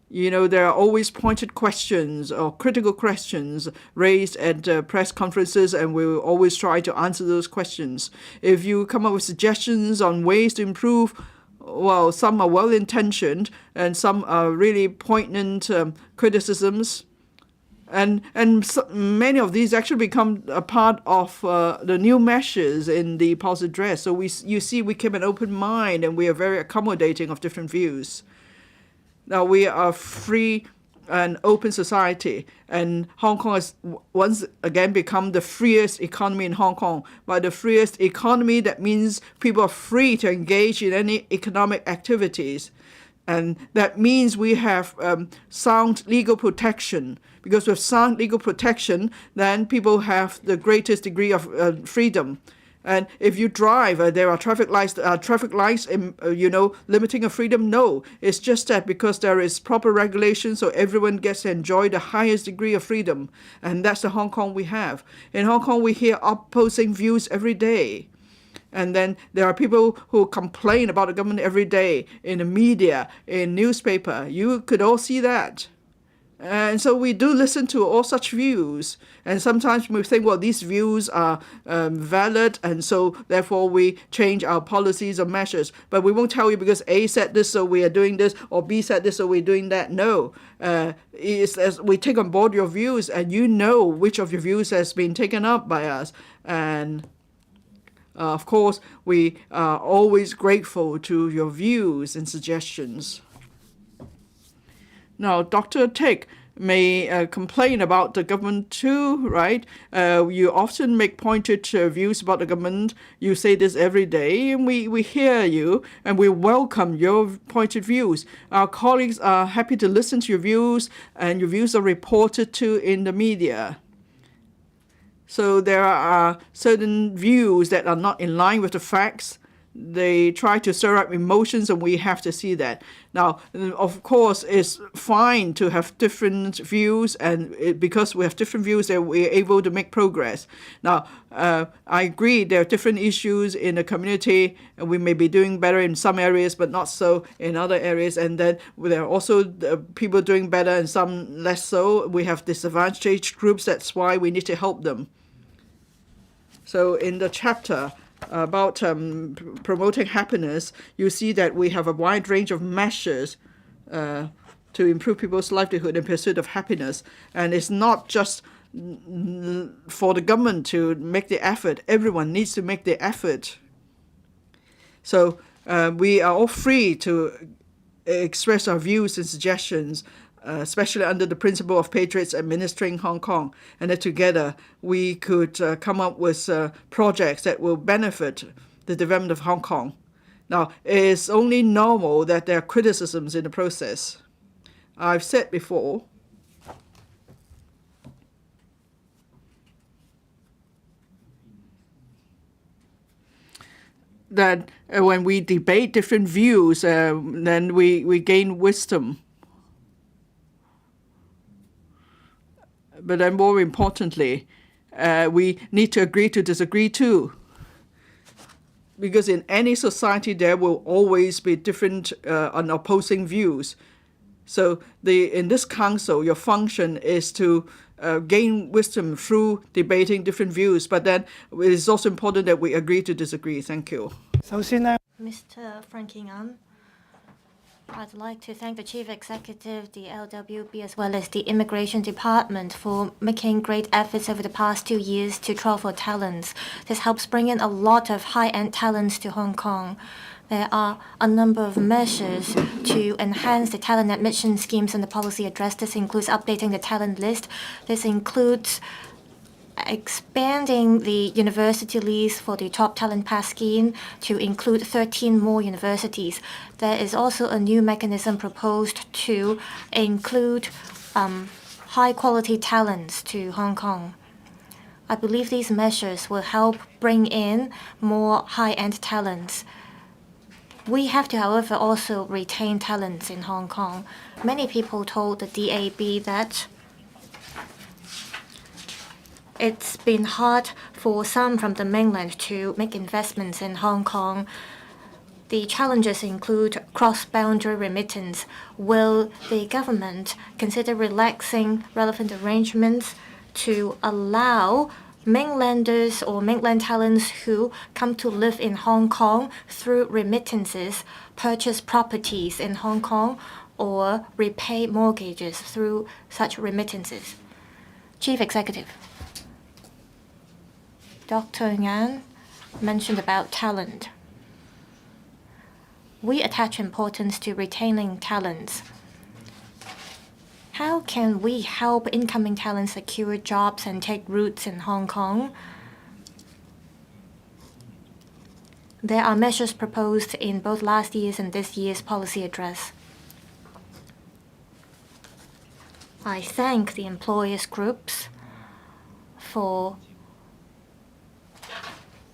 You know, there are always pointed questions or critical questions raised at press conferences, and we will always try to answer those questions. If you come up with suggestions on ways to improve, well, some are well-intentioned and some are really poignant criticisms. And many of these actually become a part of the new measures in the policy address. So you see, we keep an open mind and we are very accommodating of different views. Now, we are a free and open society, and Hong Kong has once again become the freest economy in Hong Kong. By the freest economy, that means people are free to engage in any economic activities. And that means we have sound legal protection. Because with sound legal protection, then people have the greatest degree of freedom. And if you drive, there are traffic lights, limiting of freedom. No, it's just that because there is proper regulation, so everyone gets to enjoy the highest degree of freedom. And that's the Hong Kong we have. In Hong Kong, we hear opposing views every day. And then there are people who complain about the government every day in the media, in newspaper. You could all see that. And so we do listen to all such views. And sometimes we think, well, these views are valid, and so therefore we change our policies or measures. But we won't tell you because A said this, so we are doing this, or B said this, so we're doing that. No. We take on board your views, and you know which of your views has been taken up by us. And of course, we are always grateful to your views and suggestions. Now, Dr. Teck may complain about the government too, right? You often make pointed views about the government. You say this every day, and we hear you, and we welcome your pointed views. Our colleagues are happy to listen to your views, and your views are reported to in the media. So there are certain views that are not in line with the facts. They try to stir up emotions, and we have to see that. Now, of course, it's fine to have different views, and because we have different views, that we're able to make progress. Now, I agree there are different issues in the community, and we may be doing better in some areas, but not so in other areas. And then there are also people doing better and some less so. We have disadvantaged groups. That's why we need to help them. So in the chapter about promoting happiness, you see that we have a wide range of measures to improve people's livelihood in pursuit of happiness. And it's not just for the government to make the effort. Everyone needs to make the effort. So we are all free to express our views and suggestions, especially under the principle of patriots administering Hong Kong. And that together we could come up with projects that will benefit the development of Hong Kong. Now, it's only normal that there are criticisms in the process. I've said before that when we debate different views, then we gain wisdom. But then more importantly, we need to agree to disagree too. Because in any society, there will always be different and opposing views. So in this council, your function is to gain wisdom through debating different views, but then it is also important that we agree to disagree. Thank you. Mr. Franking An, I'd like to thank the Chief Executive, the LWB, as well as the Immigration Department for making great efforts over the past 2 years to troll for talents. This helps bring in a lot of high-end talents to Hong Kong. There are a number of measures to enhance the talent admission schemes and the policy address. This includes updating the talent list. This includes expanding the university list for the top talent pass scheme to include 13 more universities. There is also a new mechanism proposed to include high-quality talents to Hong Kong. I believe these measures will help bring in more high-end talents. We have to, however, also retain talents in Hong Kong. Many people told the DAB that it's been hard for some from the mainland to make investments in Hong Kong. The challenges include cross-boundary remittance. Will the government consider relaxing relevant arrangements to allow mainlanders or mainland talents who come to live in Hong Kong through remittances purchase properties in Hong Kong or repay mortgages through such remittances? Chief Executive. Dr. Ngan mentioned about talent. We attach importance to retaining talents. How can we help incoming talents secure jobs and take roots in Hong Kong? There are measures proposed in both last year's and this year's policy address. I thank the employers' groups for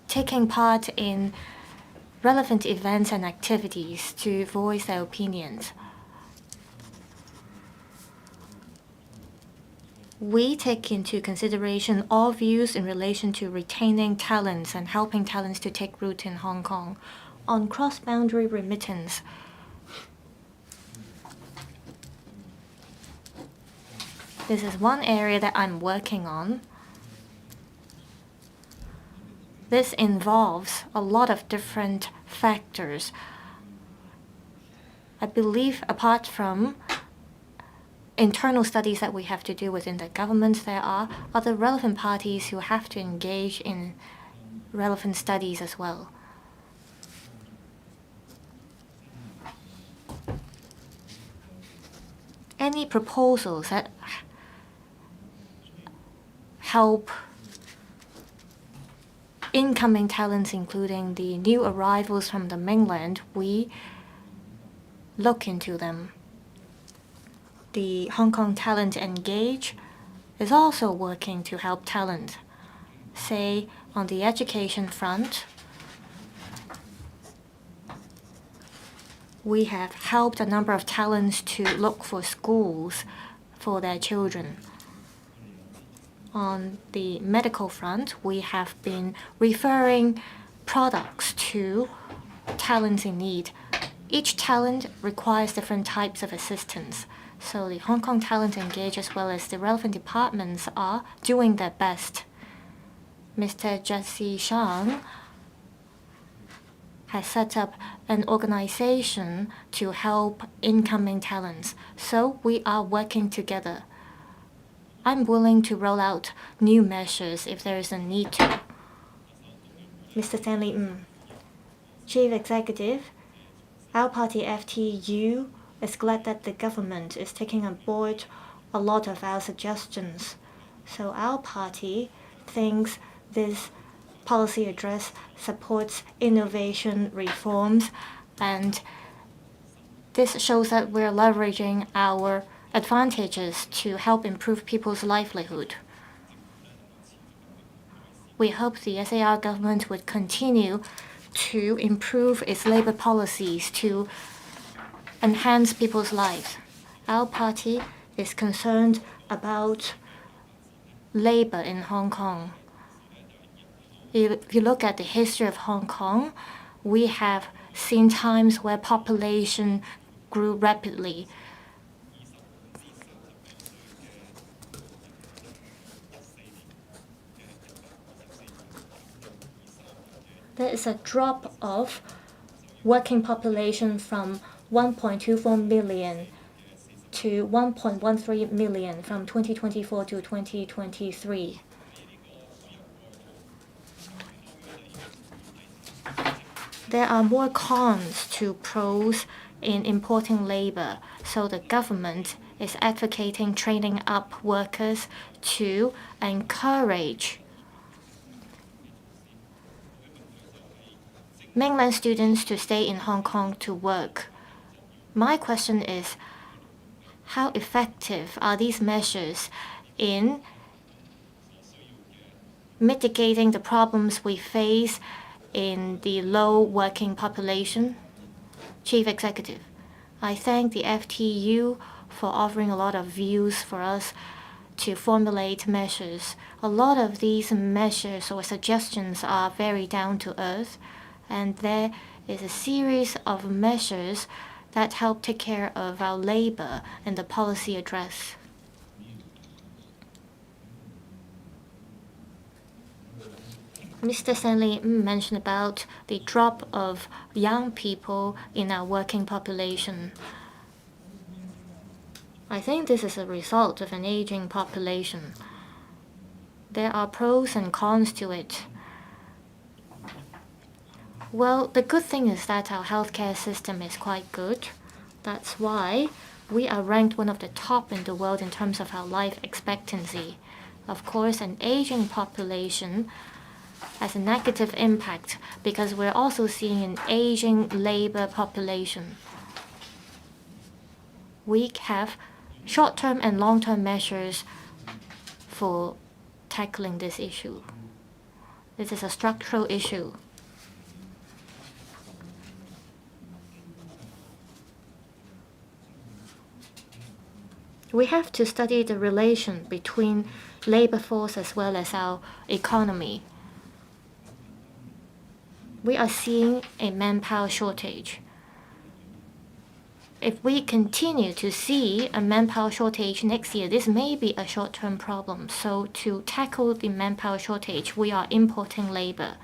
taking part in relevant events and activities to voice their opinions. We take into consideration all views in relation to retaining talents and helping talents to take root in Hong Kong. On cross-boundary remittance, this is one area that I'm working on. This involves a lot of different factors. I believe apart from internal studies that we have to do within the government, there are other relevant parties who have to engage in relevant studies as well. Any proposals that help incoming talents, including the new arrivals from the mainland, we look into them. The Hong Kong Talent Engage is also working to help talent. Say, on the education front, we have helped a number of talents to look for schools for their children. On the medical front, we have been referring products to talents in need. Each talent requires different types of assistance. So the Hong Kong Talent Engage as well as the relevant departments are doing their best. Mr. Jesse Shang has set up an organization to help incoming talents. So we are working together. I'm willing to roll out new measures if there is a need to. Mr. Stanley Chief Executive, our party FTU is glad that the government is taking on board a lot of our suggestions. So our party thinks this policy address supports innovation reforms, and this shows that we're leveraging our advantages to help improve people's livelihood. We hope the SAR government would continue to improve its labor policies to enhance people's lives. Our party is concerned about labor in Hong Kong. If you look at the history of Hong Kong, we have seen times where population grew rapidly. there is a drop of working population from 1.24 million to 1.13 million from 2024 to 2023. There are more cons to pros in importing labor, so the government is advocating training up workers to encourage mainland students to stay in Hong Kong to work. My question is, how effective are these measures in mitigating the problems we face in the low working population? Chief Executive, I thank the FTU for offering a lot of views for us to formulate measures. A lot of these measures or suggestions are very down to earth, and there is a series of measures that help take care of our labor in the policy address. Mr. Stanley mentioned about the drop of young people in our working population. I think this is a result of an aging population. There are pros and cons to it. Well, the good thing is that our healthcare system is quite good. That's why we are ranked one of the top in the world in terms of our life expectancy. Of course, an aging population has a negative impact because we're also seeing an aging labor population. We have short-term and long-term measures for tackling this issue. This is a structural issue. We have to study the relation between labor force as well as our economy. We are seeing a manpower shortage. If we continue to see a manpower shortage next year, this may be a short-term problem. So to tackle the manpower shortage, we are importing labor.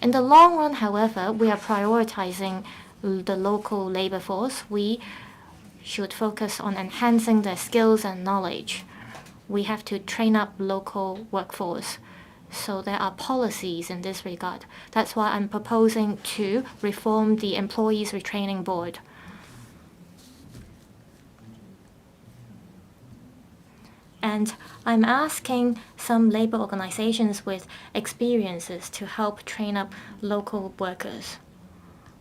In the long run, however, we are prioritizing the local labor force. We should focus on enhancing their skills and knowledge. We have to train up local workforce. So there are policies in this regard. That's why I'm proposing to reform the Employees Retraining Board. And I'm asking some labor organizations with experiences to help train up local workers.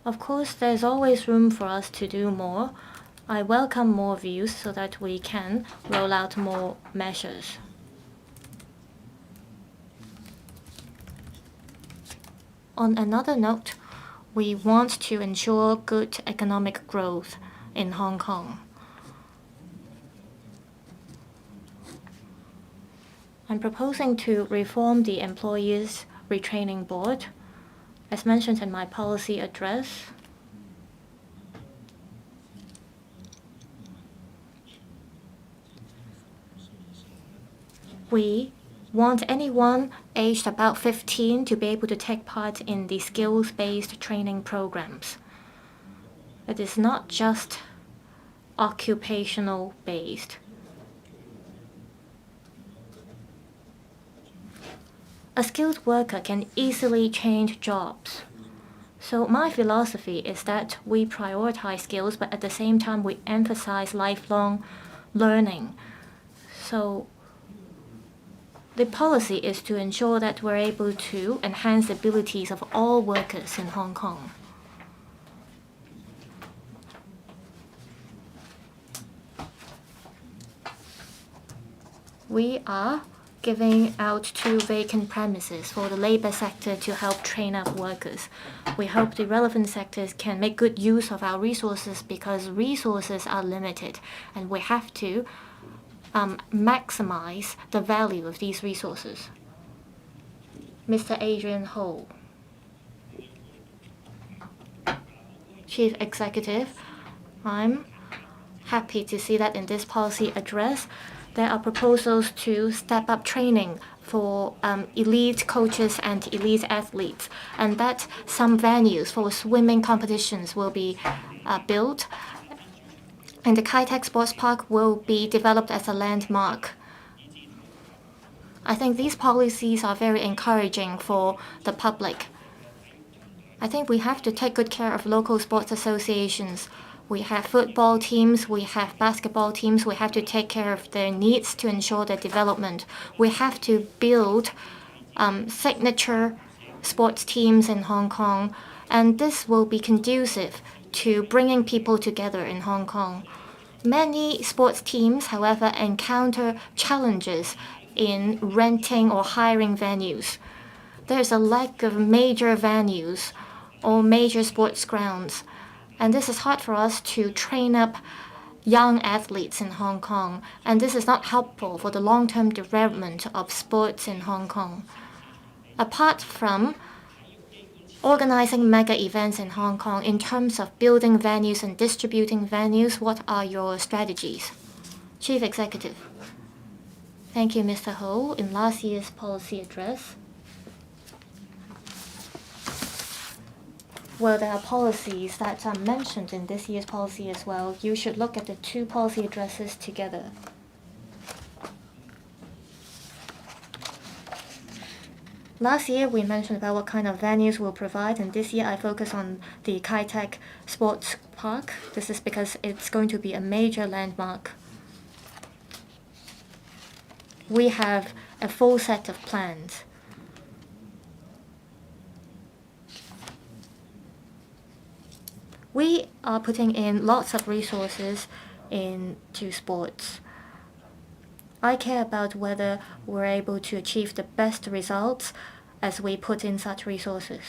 Of course, there's always room for us to do more. I welcome more views so that we can roll out more measures. On another note, we want to ensure good economic growth in Hong Kong. I'm proposing to reform the Employees Retraining Board, as mentioned in my policy address. We want anyone aged about 15 to be able to take part in the skills-based training programs. It is not just occupational-based. A skilled worker can easily change jobs. So my philosophy is that we prioritize skills, but at the same time we emphasize lifelong learning. So the policy is to ensure that we're able to enhance the abilities of all workers in Hong Kong. We are giving out 2 vacant premises for the labor sector to help train up workers. We hope the relevant sectors can make good use of our resources because resources are limited and we have to maximize the value of these resources. Mr. Adrian Ho, Chief Executive, I'm happy to see that in this policy address, there are proposals to step up training for elite coaches and elite athletes, and that some venues for swimming competitions will be built, and the Kai Tak Sports Park will be developed as a landmark. I think these policies are very encouraging for the public. I think we have to take good care of local sports associations. We have football teams, we have basketball teams, we have to take care of their needs to ensure their development. We have to build signature sports teams in Hong Kong, and this will be conducive to bringing people together in Hong Kong. Many sports teams, however, encounter challenges in renting or hiring venues. There's a lack of major venues or major sports grounds, and this is hard for us to train up young athletes in Hong Kong, and this is not helpful for the long-term development of sports in Hong Kong. Apart from organizing mega events in Hong Kong, in terms of building venues and distributing venues, what are your strategies? Chief Executive. Thank you, Mr. Ho. In last year's policy address, well, there are policies that are mentioned in this year's policy as well. You should look at the two policy addresses together. Last year, we mentioned about what kind of venues we'll provide, and this year I focus on the Kai Tak Sports Park. This is because it's going to be a major landmark. We have a full set of plans. We are putting in lots of resources into sports. I care about whether we're able to achieve the best results as we put in such resources.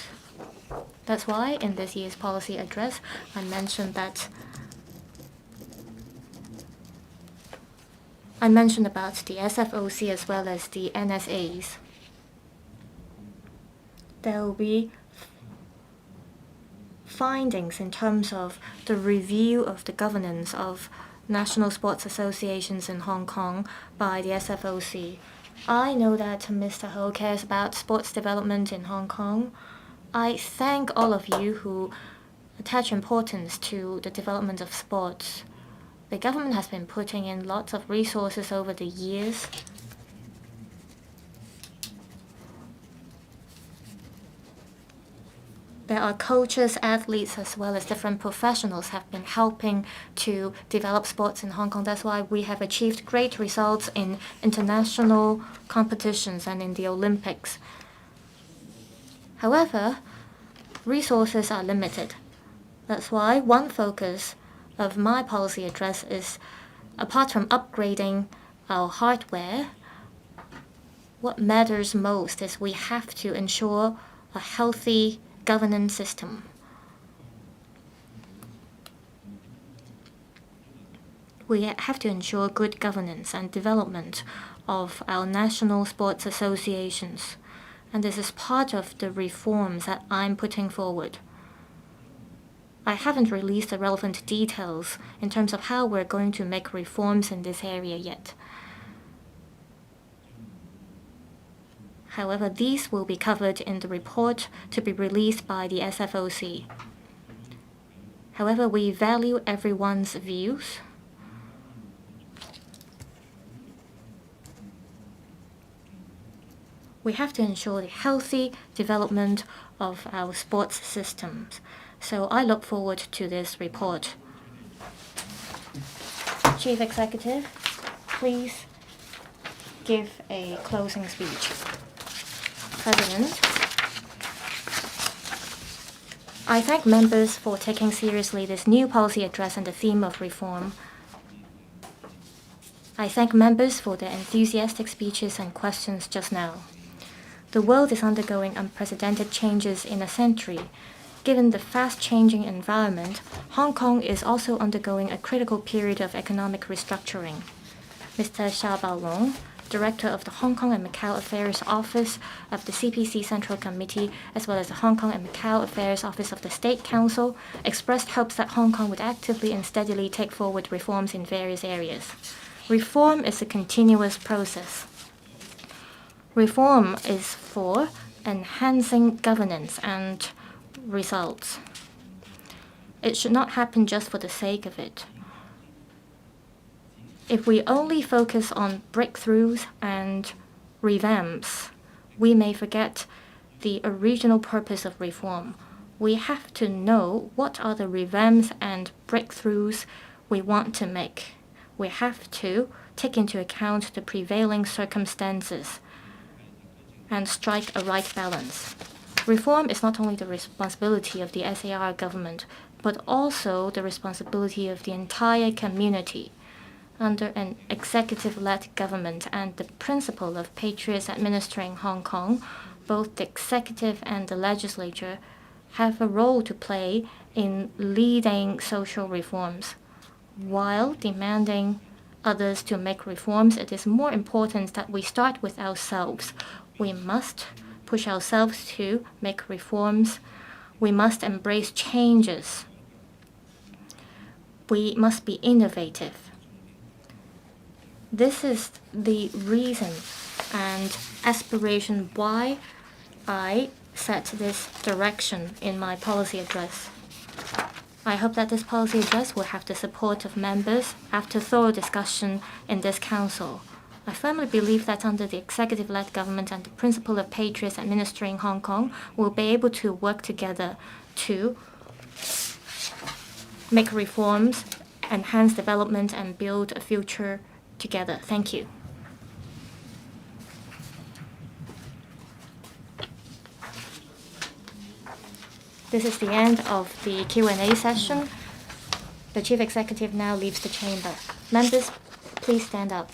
That's why in this year's policy address, I mentioned about the SFOC as well as the NSAs. There will be findings in terms of the review of the governance of national sports associations in Hong Kong by the SFOC. I know that Mr. Ho cares about sports development in Hong Kong. I thank all of you who attach importance to the development of sports. The government has been putting in lots of resources over the years. There are coaches, athletes, as well as different professionals have been helping to develop sports in Hong Kong. That's why we have achieved great results in international competitions and in the Olympics. However, resources are limited. That's why one focus of my policy address is, apart from upgrading our hardware, what matters most is we have to ensure a healthy governance system. We have to ensure good governance and development of our national sports associations, and this is part of the reforms that I'm putting forward. I haven't released the relevant details in terms of how we're going to make reforms in this area yet. However, these will be covered in the report to be released by the SFOC. However, we value everyone's views. We have to ensure the healthy development of our sports systems. So I look forward to this report. Chief Executive, please give a closing speech. President, I thank members for taking seriously this new policy address and the theme of reform. I thank members for their enthusiastic speeches and questions just now. The world is undergoing unprecedented changes in a century. Given the fast-changing environment, Hong Kong is also undergoing a critical period of economic restructuring. Mr. Xia Baolong, Director of the Hong Kong and Macau Affairs Office of the CPC Central Committee, as well as the Hong Kong and Macau Affairs Office of the State Council, expressed hopes that Hong Kong would actively and steadily take forward reforms in various areas. Reform is a continuous process. Reform is for enhancing governance and results. It should not happen just for the sake of it. If we only focus on breakthroughs and revamps, we may forget the original purpose of reform. We have to know what are the revamps and breakthroughs we want to make. We have to take into account the prevailing circumstances and strike a right balance. Reform is not only the responsibility of the SAR government, but also the responsibility of the entire community. Under an executive-led government and the principle of patriots administering Hong Kong, both the executive and the legislature have a role to play in leading social reforms. While demanding others to make reforms, it is more important that we start with ourselves. We must push ourselves to make reforms. We must embrace changes. We must be innovative. This is the reason and aspiration why I set this direction in my policy address. I hope that this policy address will have the support of members after thorough discussion in this council. I firmly believe that under the executive-led government and the principle of patriots administering Hong Kong, we'll be able to work together to make reforms, enhance development, and build a future together. Thank you. This is the end of the Q&A session. The Chief Executive now leaves the chamber. Members, please stand up.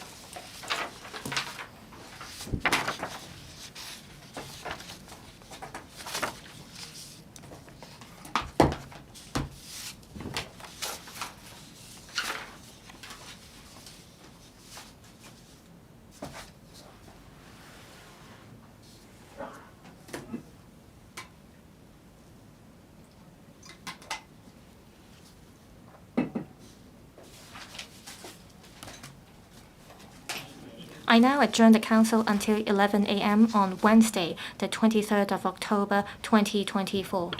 I now adjourn the Council until 11 a.m. on Wednesday, the 23rd of October, 2024.